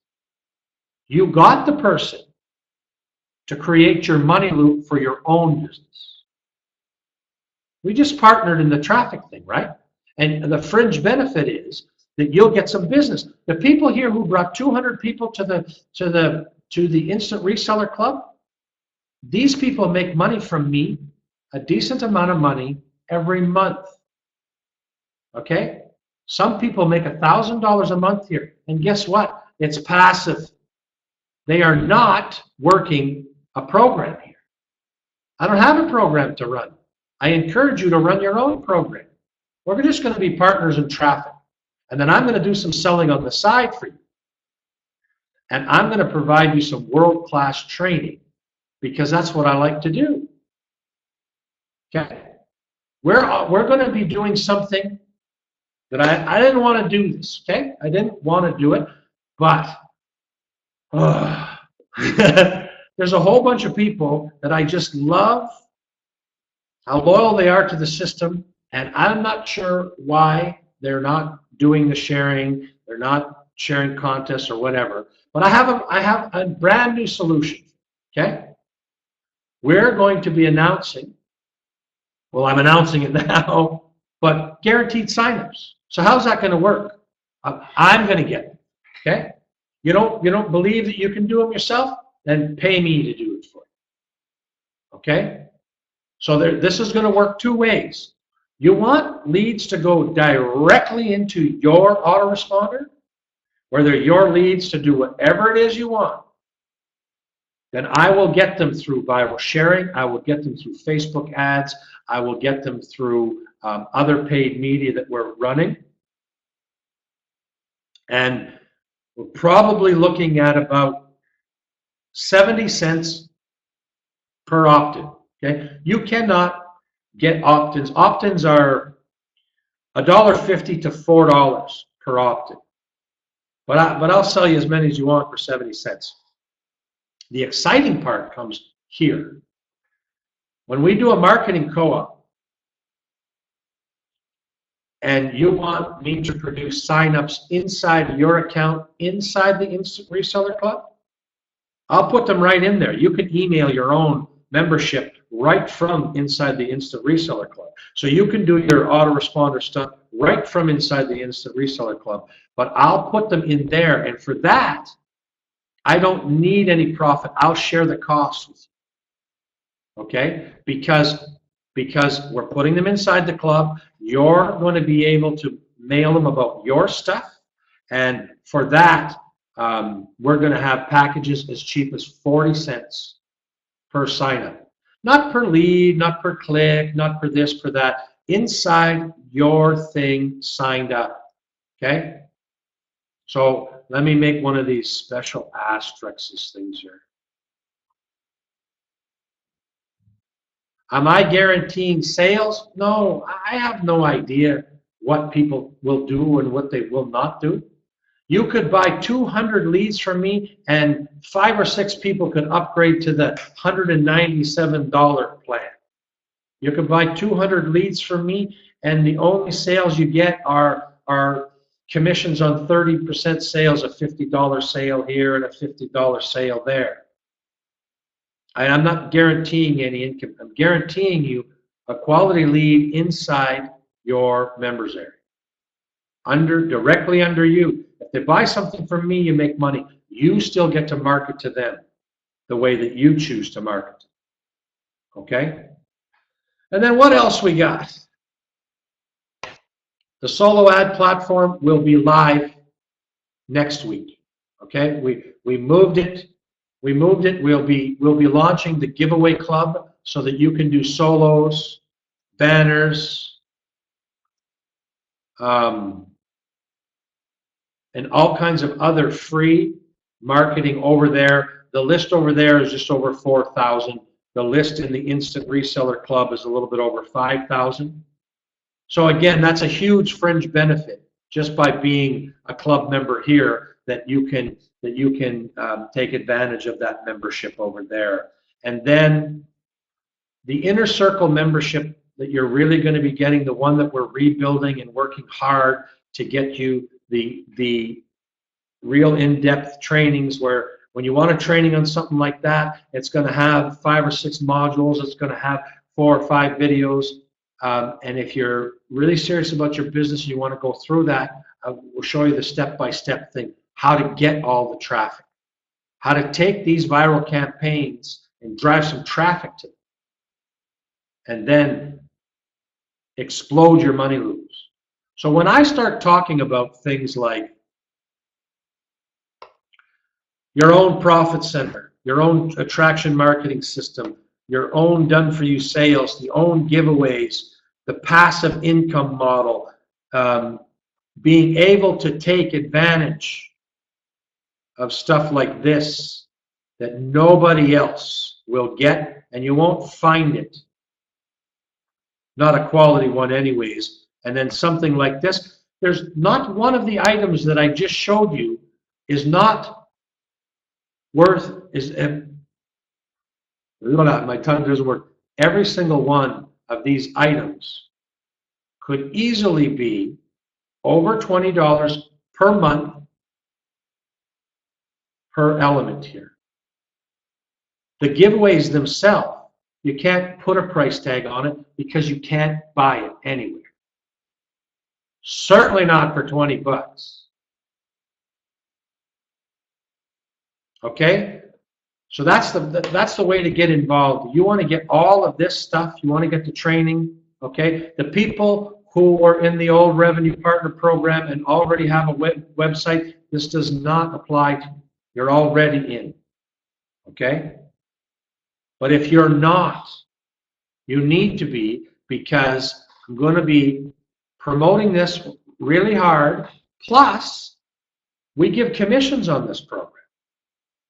You got the person to create your money loop for your own business. We just partnered in the traffic thing, right? And the fringe benefit is that you'll get some business. The people here who brought 200 people to the Instant Reseller Club, these people make money from me, a decent amount of money every month. Okay? Some people make $1,000 a month here, and guess what? It's passive. They are not working a program here. I don't have a program to run. I encourage you to run your own program. We're just going to be partners in traffic. And then I'm going to do some selling on the side for you. And I'm going to provide you some world-class training because that's what I like to do. Okay? We're going to be doing something that I didn't want to do this, okay? I didn't want to do it, but there's a whole bunch of people that I just love, how loyal they are to the system, and I'm not sure why they're not doing the sharing, they're not sharing contests or whatever. But I have a brand new solution, okay? We're going to be announcing, well, I'm announcing it now, but guaranteed signups. So how's that going to work? I'm going to get it, okay? You don't believe that you can do them yourself? Then pay me to do it for you, okay? So this is going to work two ways. You want leads to go directly into your autoresponder, where they're your leads to do whatever it is you want. Then I will get them through viral sharing. I will get them through Facebook ads. I will get them through other paid media that we're running. And we're probably looking at about 70 cents per opt-in. Okay? You cannot get opt-ins. Opt-ins are $1.50 to $4 per opt-in. But I'll sell you as many as you want for 70 cents. The exciting part comes here. When we do a marketing co-op, and you want me to produce signups inside your account, inside the Instant Reseller Club, I'll put them right in there. You can email your own membership right from inside the Instant Reseller Club. So you can do your autoresponder stuff right from inside the Instant Reseller Club. But I'll put them in there, and for that, I don't need any profit. I'll share the cost with you. Okay? Because we're putting them inside the club, you're going to be able to mail them about your stuff. And for that, we're going to have packages as cheap as 40 cents per sign up. Not per lead, not per click, not per this, per that. Inside your thing signed up. Okay? So let me make one of these special asterisks things here. Am I guaranteeing sales? No, I have no idea what people will do and what they will not do. You could buy 200 leads from me and 5 or 6 people could upgrade to the $197 plan. You could buy 200 leads from me and the only sales you get are commissions on 30% sales, a $50 sale here and a $50 sale there. I'm not guaranteeing any income. I'm guaranteeing you a quality lead inside your members area. Directly under you. If they buy something from me, you make money. You still get to market to them the way that you choose to market. Okay? And then what else we got? The solo ad platform will be live next week. Okay? We moved it. We'll be launching the giveaway club so that you can do solos, banners, and all kinds of other free marketing over there. The list over there is just over 4,000. The list in the Instant Reseller Club is a little bit over 5,000. So again, that's a huge fringe benefit just by being a club member here that you can take advantage of that membership over there. And then The Inner Circle membership that you're really going to be getting, the one that we're rebuilding and working hard to get you the real in-depth trainings, where when you want a training on something like that, it's going to have 5 or 6 modules. It's going to have 4 or 5 videos. And if you're really serious about your business and you want to go through that, we'll show you the step-by-step thing, how to get all the traffic, how to take these viral campaigns and drive some traffic to them, and then explode your money loops. So when I start talking about things like your own profit center, your own attraction marketing system, your own done-for-you sales, the own giveaways, the passive income model, being able to take advantage of stuff like this that nobody else will get, and you won't find it. Not a quality one anyways. And then something like this, there's not one of the items that I just showed you is not worth, my tongue doesn't work. Every single one of these items could easily be over $20 per month per element here. The giveaways themselves, you can't put a price tag on it because you can't buy it anywhere. Certainly not for 20 bucks. Okay? So that's the way to get involved. You want to get all of this stuff, you want to get the training, okay? The people who are in the old Revenue Partner Program and already have a website, this does not apply to you. You're already in, okay? But if you're not, you need to be, because I'm going to be promoting this really hard. Plus, we give commissions on this program.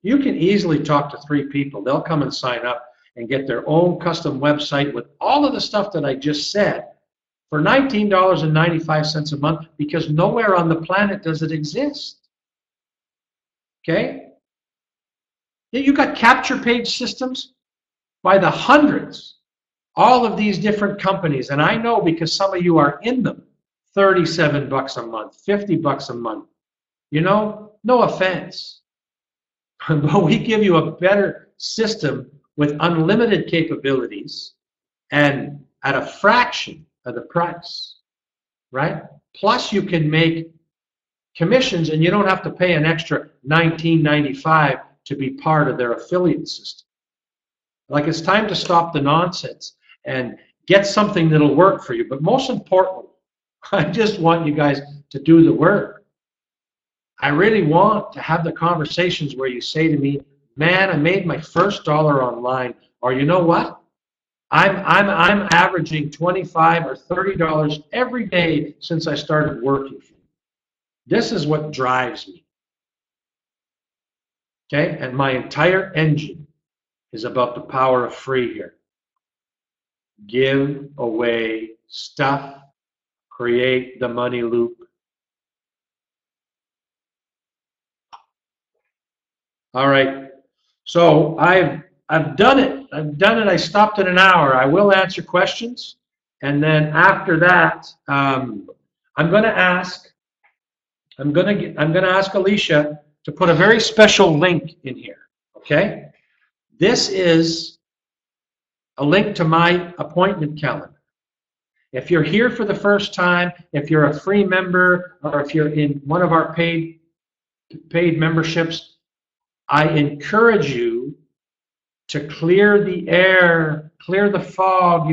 You can easily talk to 3 people. They'll come and sign up and get their own custom website with all of the stuff that I just said for $19.95 a month, because nowhere on the planet does it exist. Okay? You got capture page systems by the hundreds. All of these different companies, and I know because some of you are in them, 37 bucks a month, 50 bucks a month. You know, no offense. But we give you a better system with unlimited capabilities and at a fraction of the price, right? Plus you can make commissions and you don't have to pay an extra $19.95 to be part of their affiliate system. Like, it's time to stop the nonsense and get something that'll work for you. But most importantly, I just want you guys to do the work. I really want to have the conversations where you say to me, man, I made my first dollar online, or you know what? I'm averaging $25 or $30 every day since I started working for you. This is what drives me. Okay? And my entire engine is about the power of free here. Give away stuff, create the money loop. All right, so I've done it. I stopped at an hour. I will answer questions, and then after that, I'm going to ask Alicia to put a very special link in here. Okay, this is a link to my appointment calendar. If you're here for the first time, if you're a free member, or if you're in one of our paid memberships, I encourage you to clear the air, clear the fog.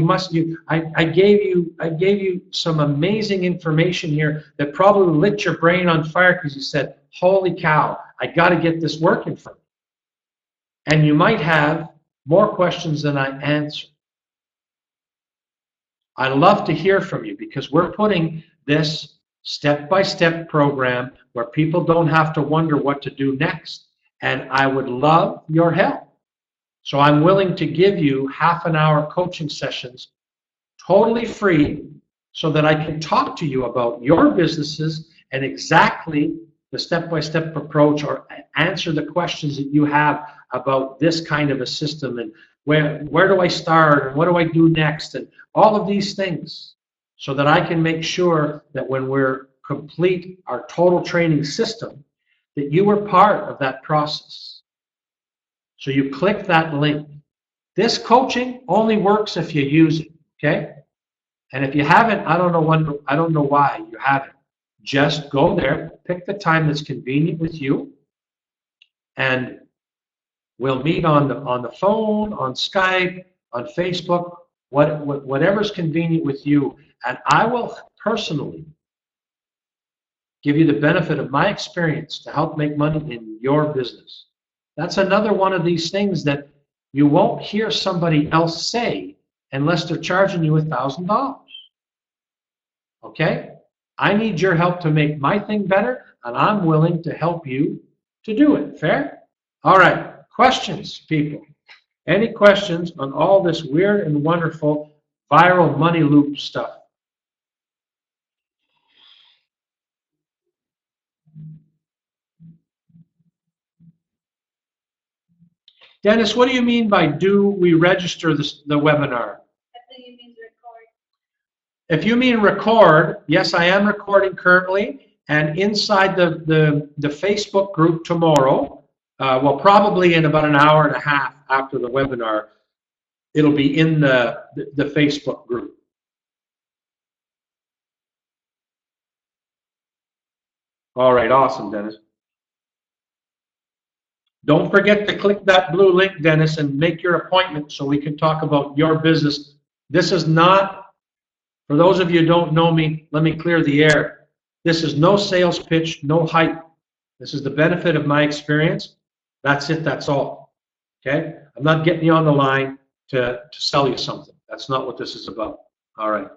I gave you some amazing information here that probably lit your brain on fire because you said, holy cow, I got to get this working for me. And you might have more questions than I answer. I love to hear from you because we're putting this step-by-step program where people don't have to wonder what to do next. And I would love your help. So I'm willing to give you half-an-hour coaching sessions totally free so that I can talk to you about your businesses and exactly the step-by-step approach, or answer the questions that you have about this kind of a system and where do I start and what do I do next, and all of these things, so that I can make sure that when we're complete our total training system, that you were part of that process. So you click that link. This coaching only works if you use it, okay? And if you haven't, I don't know why you haven't. Just go there, pick the time that's convenient with you, and we'll meet on the phone, on Skype, on Facebook, whatever's convenient with you. And I will personally give you the benefit of my experience to help make money in your business. That's another one of these things that you won't hear somebody else say unless they're charging you $1,000. Okay? I need your help to make my thing better, and I'm willing to help you to do it. Fair? All right. Questions, people? Any questions on all this weird and wonderful viral money loop stuff? Dennis, what do you mean by do we register the webinar? I think it means record. If you mean record, yes, I am recording currently, and inside the Facebook group tomorrow, well, probably in about an hour and a half after the webinar, it'll be in the Facebook group. All right, awesome, Dennis. Don't forget to click that blue link, Dennis, and make your appointment so we can talk about your business. This is not, for those of you who don't know me, let me clear the air. This is no sales pitch, no hype. This is the benefit of my experience. That's it, that's all. Okay? I'm not getting you on the line to sell you something. That's not what this is about. All right.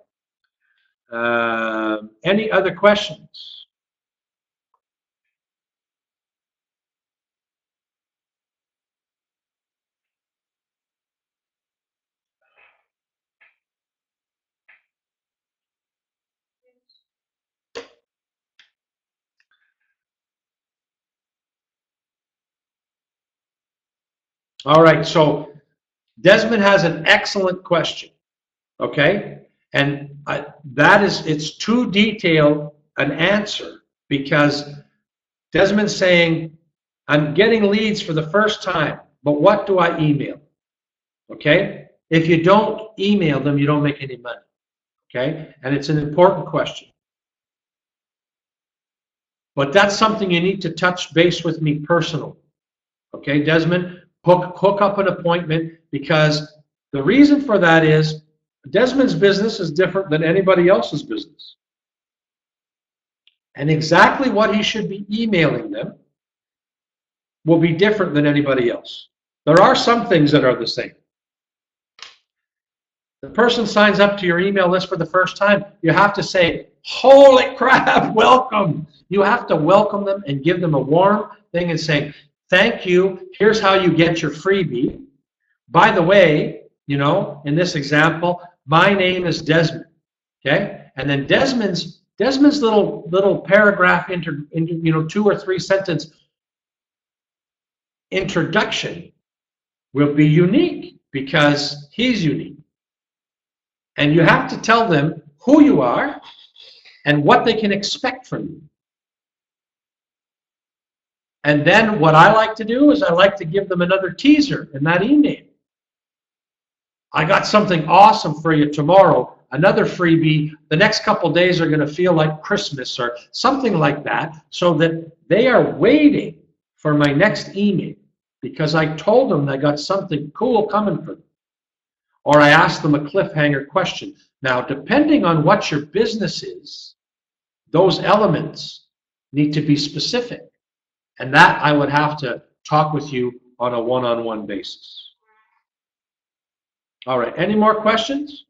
Any other questions? All right, so Desmond has an excellent question, okay? And it's too detailed an answer, because Desmond's saying, I'm getting leads for the first time, but what do I email? Okay? If you don't email them, you don't make any money, okay? And it's an important question. But that's something you need to touch base with me personally, okay, Desmond? Hook up an appointment, because the reason for that is Desmond's business is different than anybody else's business. And exactly what he should be emailing them will be different than anybody else. There are some things that are the same. The person signs up to your email list for the first time, you have to say, holy crap, welcome. You have to welcome them and give them a warm thing and say, thank you. Here's how you get your freebie. By the way, you know, in this example, my name is Desmond. Okay, and then Desmond's little paragraph into 2 or 3 sentence introduction will be unique, because he's unique. And you have to tell them who you are and what they can expect from you. And then what I like to do is I like to give them another teaser in that email. I got something awesome for you tomorrow, another freebie. The next couple days are going to feel like Christmas or something like that, so that they are waiting for my next email, because I told them I got something cool coming for them. Or I asked them a cliffhanger question. Now, depending on what your business is, those elements need to be specific. And that I would have to talk with you on a one-on-one basis. All right, any more questions?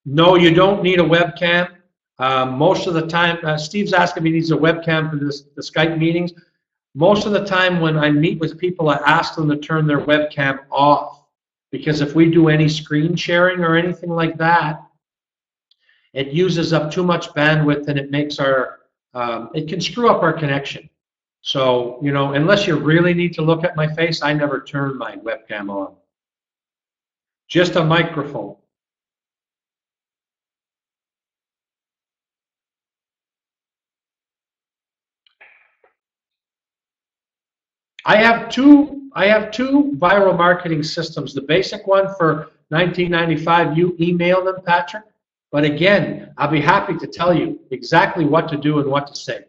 No, you don't need a webcam. Most of the time, Steve's asking me if he needs a webcam for the Skype meetings. Most of the time when I meet with people, I ask them to turn their webcam off. Because if we do any screen sharing or anything like that, it uses up too much bandwidth, and it makes our it can screw up our connection. So, you know, unless you really need to look at my face, I never turn my webcam on. Just a microphone. I have two viral marketing systems. The basic one for 1995, you email them, Patrick. But again, I'll be happy to tell you exactly what to do and what to say.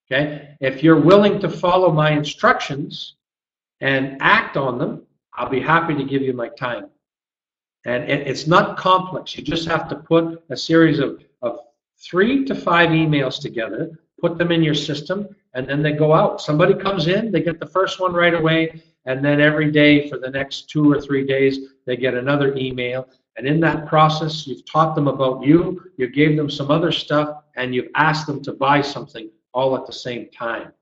Okay? If you're willing to follow my instructions and act on them, I'll be happy to give you my time. And it's not complex. You just have to put a series of 3 to 5 emails together, put them in your system, and then they go out. Somebody comes in, they get the first one right away, and then every day for the next 2 or 3 days, they get another email. And in that process, you've taught them about you, you gave them some other stuff, and you've asked them to buy something all at the same time.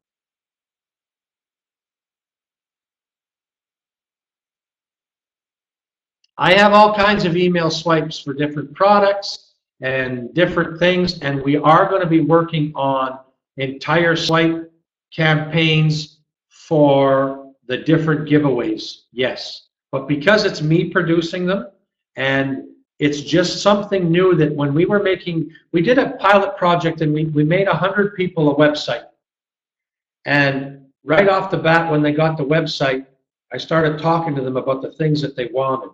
I have all kinds of email swipes for different products and different things, and we are going to be working on entire swipe campaigns for the different giveaways, yes. But because it's me producing them, and it's just something new that when we were making, we did a pilot project and we made 100 people a website. And right off the bat, when they got the website, I started talking to them about the things that they wanted.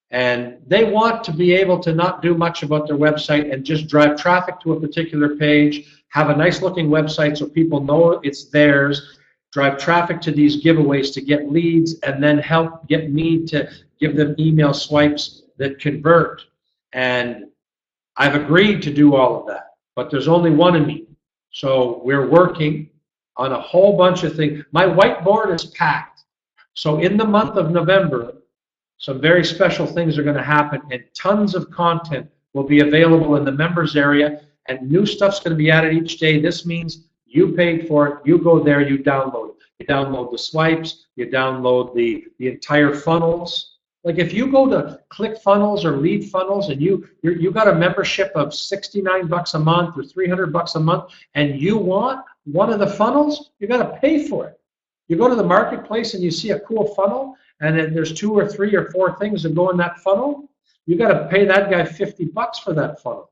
And they want to be able to not do much about their website and just drive traffic to a particular page, have a nice looking website so people know it's theirs, drive traffic to these giveaways to get leads, and then help get me to give them email swipes that convert. And I've agreed to do all of that, but there's only one of me. So we're working on a whole bunch of things. My whiteboard is packed. So in the month of November, some very special things are going to happen, and tons of content will be available in the members area, and new stuff's going to be added each day. This means you paid for it, you go there, you download it. You download the swipes, you download the entire funnels. Like if you go to ClickFunnels or LeadFunnels and you got a membership of $69 a month or $300 a month, and you want one of the funnels, you got to pay for it. You go to the marketplace and you see a cool funnel, and then there's 2 or 3 or 4 things that go in that funnel, you got to pay that guy $50 for that funnel.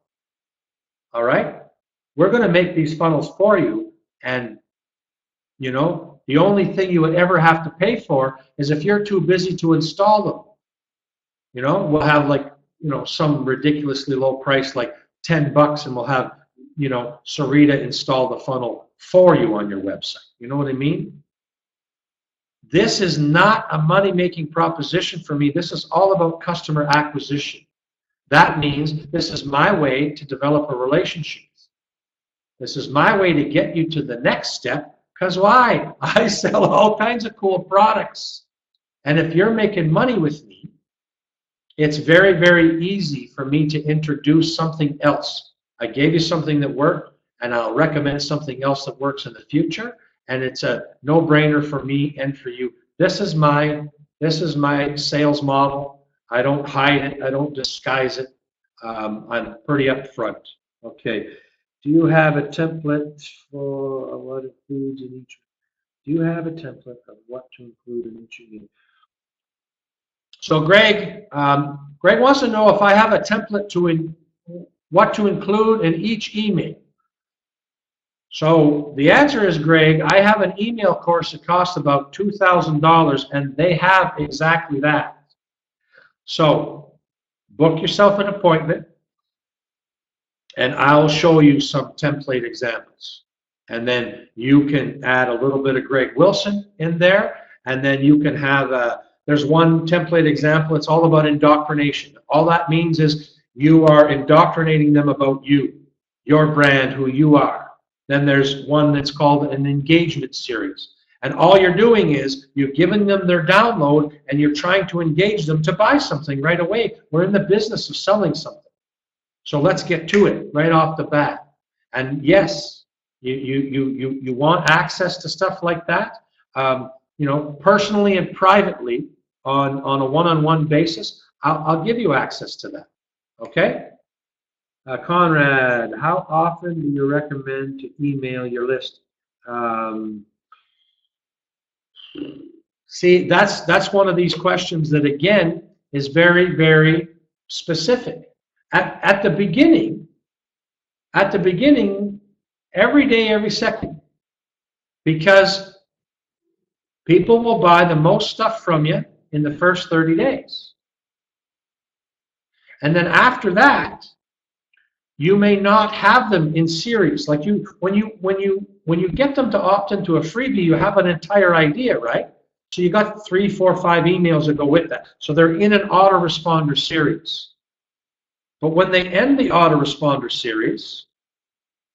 All right? We're going to make these funnels for you, and you know, the only thing you would ever have to pay for is if you're too busy to install them. You know, we'll have like, you know, some ridiculously low price like $10, and we'll have, you know, Sarita install the funnel for you on your website. You know what I mean? This is not a money-making proposition for me. This is all about customer acquisition. That means this is my way to develop a relationship. This is my way to get you to the next step, because why? I sell all kinds of cool products. And if you're making money with me, it's very, very easy for me to introduce something else. I gave you something that worked, and I'll recommend something else that works in the future. And it's a no-brainer for me and for you. This is my sales model. I don't hide it. I don't disguise it. I'm pretty upfront. Okay. Do you have a template for what includes in each? Do you have a template of what to include in each email? So Greg wants to know if I have a template to what to include in each email. So the answer is, Greg, I have an email course that costs about $2,000, and they have exactly that. So book yourself an appointment, and I'll show you some template examples. And then you can add a little bit of Greg Wilson in there, and then you can have there's one template example. It's all about indoctrination. All that means is you are indoctrinating them about you, your brand, who you are. Then there's one that's called an engagement series. And all you're doing is you're giving them their download, and you're trying to engage them to buy something right away. We're in the business of selling something. So let's get to it right off the bat. And yes, you want access to stuff like that. You know, personally and privately on a one-on-one basis, I'll give you access to that. Okay? Conrad, how often do you recommend to email your list? See, that's one of these questions that, again, is very, very specific. At the beginning, every day, every second, because people will buy the most stuff from you in the first 30 days. And then after that, you may not have them in series. Like when you get them to opt into a freebie, you have an entire idea, right? So you got 3, 4, 5 emails that go with that. So they're in an autoresponder series. But when they end the autoresponder series,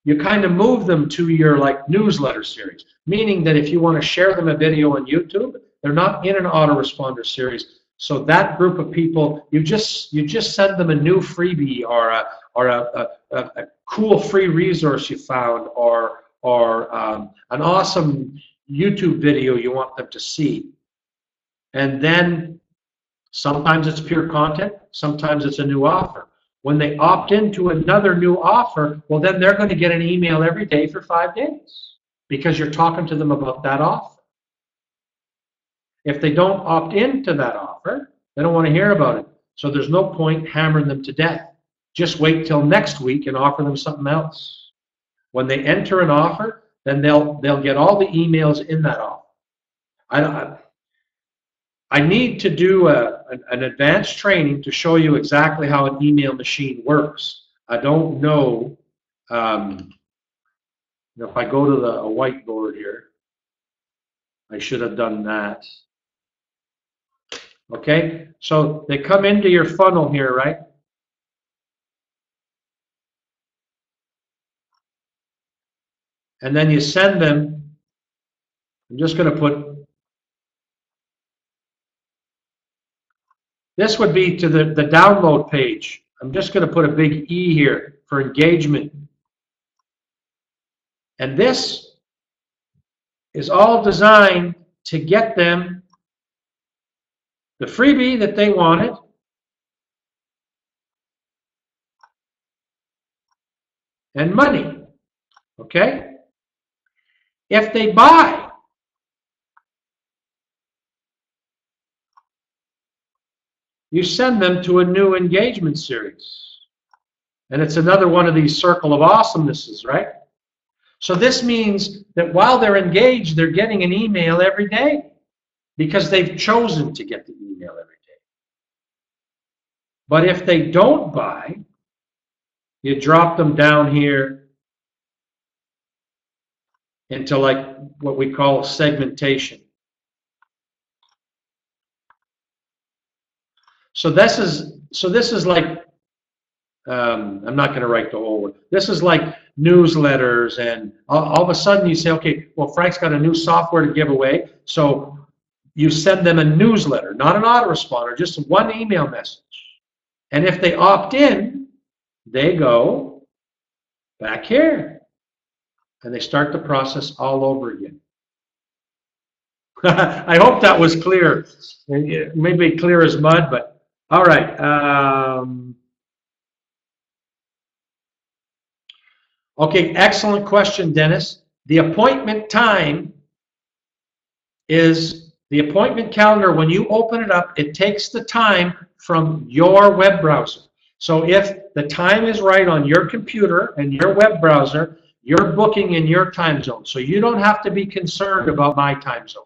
you kind of move them to your like newsletter series, meaning that if you want to share them a video on YouTube, they're not in an autoresponder series. So that group of people, you just send them a new freebie or a cool free resource you found or an awesome YouTube video you want them to see. And then sometimes it's pure content, sometimes it's a new offer. When they opt into another new offer, well, then they're going to get an email every day for 5 days because you're talking to them about that offer. If they don't opt into that offer, they don't want to hear about it. So there's no point hammering them to death. Just wait till next week and offer them something else. When they enter an offer, then they'll get all the emails in that offer. I need to do an advanced training to show you exactly how an email machine works. I don't know, if I go to a whiteboard here, I should have done that. Okay, so they come into your funnel here, right? And then you send them, I'm just going to put, this would be to the download page. I'm just going to put a big E here for engagement. And this is all designed to get them the freebie that they wanted, and money, okay? If they buy, you send them to a new engagement series. And it's another one of these circle of awesomenesses, right? So this means that while they're engaged, they're getting an email every day because they've chosen to get the email every day. But if they don't buy, you drop them down here into like what we call segmentation. So this is like, I'm not going to write the whole word. This is like newsletters, and all of a sudden you say, okay, well, Frank's got a new software to give away, so you send them a newsletter, not an autoresponder, just one email message. And if they opt in, they go back here, and they start the process all over again. I hope that was clear. Maybe clear as mud, but all right. Okay, excellent question, Dennis. The appointment time is the appointment calendar. When you open it up, it takes the time from your web browser. So if the time is right on your computer and your web browser, you're booking in your time zone. So you don't have to be concerned about my time zone.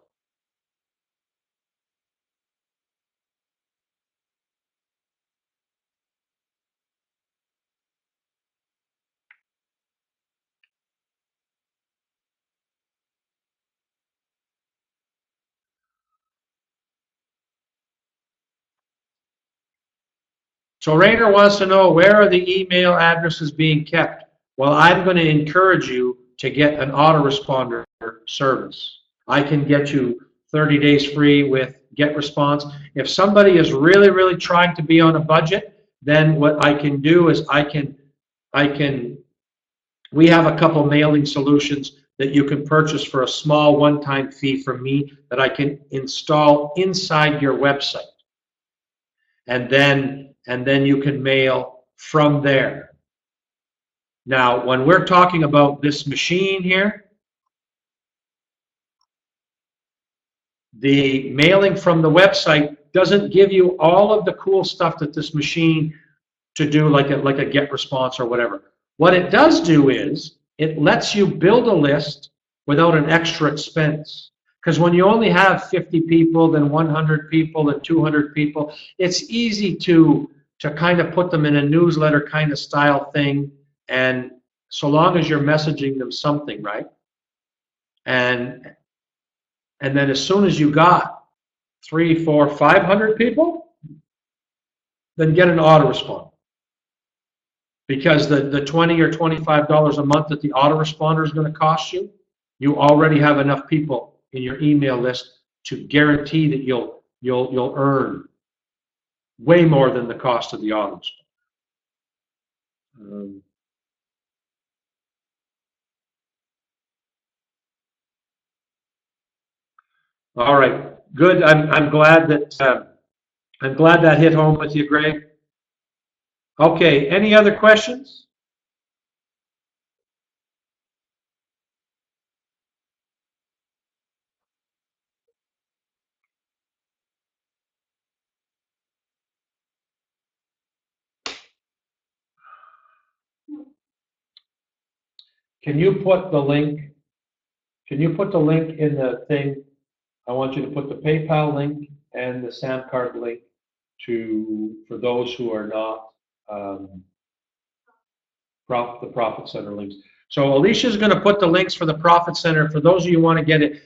So Rainer wants to know, where are the email addresses being kept? Well, I'm going to encourage you to get an autoresponder service. I can get you 30 days free with GetResponse. If somebody is really, really trying to be on a budget, then what I can do is we have a couple mailing solutions that you can purchase for a small one-time fee from me that I can install inside your website. And then you can mail from there. Now, when we're talking about this machine here, the mailing from the website doesn't give you all of the cool stuff that this machine to do, like a get response or whatever. What it does do is it lets you build a list without an extra expense. Because when you only have 50 people, then 100 people, then 200 people, it's easy to kind of put them in a newsletter kind of style thing, and so long as you're messaging them something, right? And then as soon as you got 300, 400, 500 people, then get an autoresponder. Because the $20 or $25 a month that the autoresponder is going to cost you, you already have enough people in your email list to guarantee that you'll earn way more than the cost of the autoresponder. All right, good. I'm glad that hit home with you, Greg. Okay, any other questions? Can you put the link? Can you put the link in the thing? I want you to put the PayPal link and the SamCard link for those who are not the Profit Center links. So Alicia's going to put the links for the Profit Center. For those of you who want to get it,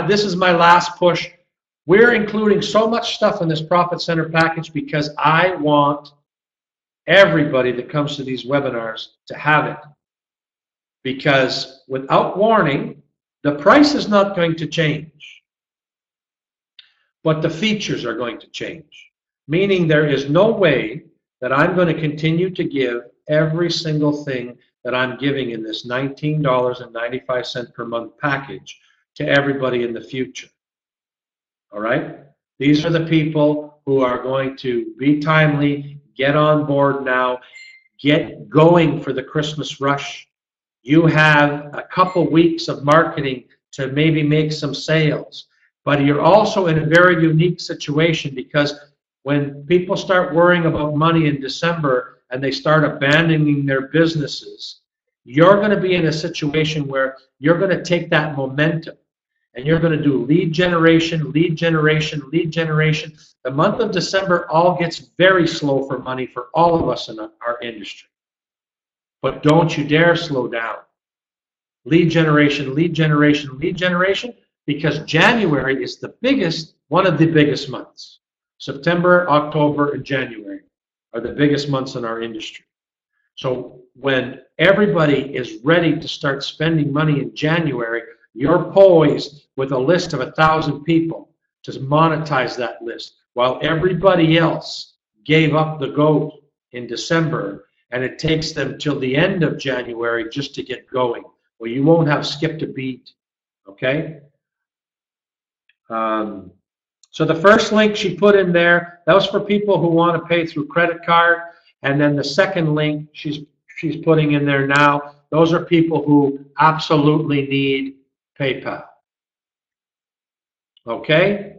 this is my last push. We're including so much stuff in this Profit Center package because I want everybody that comes to these webinars to have it. Because without warning, the price is not going to change, but the features are going to change. Meaning there is no way that I'm going to continue to give every single thing that I'm giving in this $19.95 per month package to everybody in the future. All right? These are the people who are going to be timely, get on board now, get going for the Christmas rush. You have a couple weeks of marketing to maybe make some sales, but you're also in a very unique situation because when people start worrying about money in December and they start abandoning their businesses, you're going to be in a situation where you're going to take that momentum and you're going to do lead generation, lead generation, lead generation. The month of December all gets very slow for money for all of us in our industry. But don't you dare slow down. Lead generation, lead generation, lead generation, because January is the biggest, one of the biggest months. September, October, and January are the biggest months in our industry. So when everybody is ready to start spending money in January, you're poised with a list of 1,000 people to monetize that list, while everybody else gave up the ghost in December, and it takes them till the end of January just to get going. Well, you won't have skipped a beat, okay? So the first link she put in there, that was for people who want to pay through credit card, and then the second link she's putting in there now, those are people who absolutely need PayPal, okay?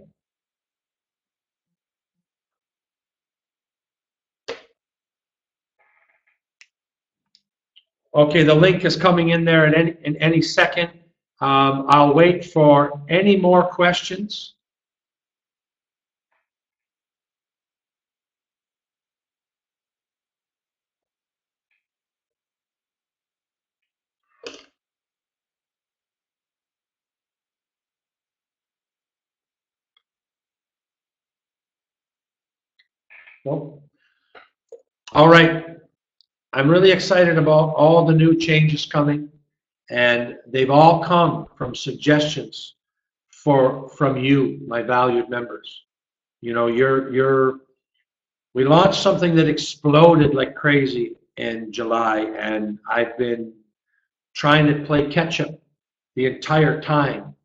Okay, the link is coming in there in any second. I'll wait for any more questions. Nope. All right. I'm really excited about all the new changes coming, and they've all come from suggestions from you, my valued members. You know, we launched something that exploded like crazy in July, and I've been trying to play catch up the entire time.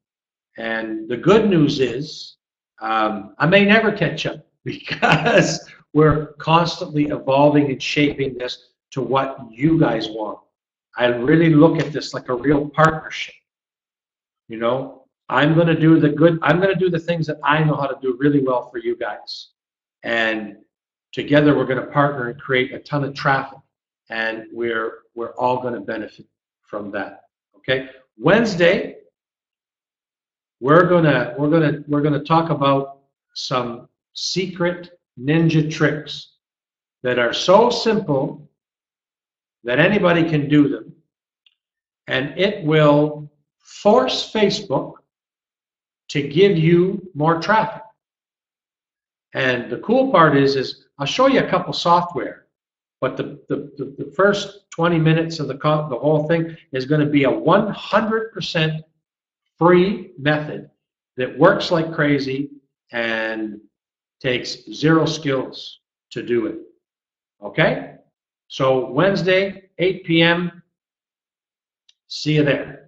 And the good news is I may never catch up because we're constantly evolving and shaping this to what you guys want. I really look at this like a real partnership. You know, I'm going to do the things that I know how to do really well for you guys. And together we're going to partner and create a ton of traffic. And we're all going to benefit from that. Okay? Wednesday, we're going to talk about some secret ninja tricks that are so simple that anybody can do them, and it will force Facebook to give you more traffic. And the cool part is I'll show you a couple software, but the first 20 minutes of the whole thing is going to be a 100% free method that works like crazy and takes zero skills to do it. Okay? So Wednesday, 8 p.m. See you there.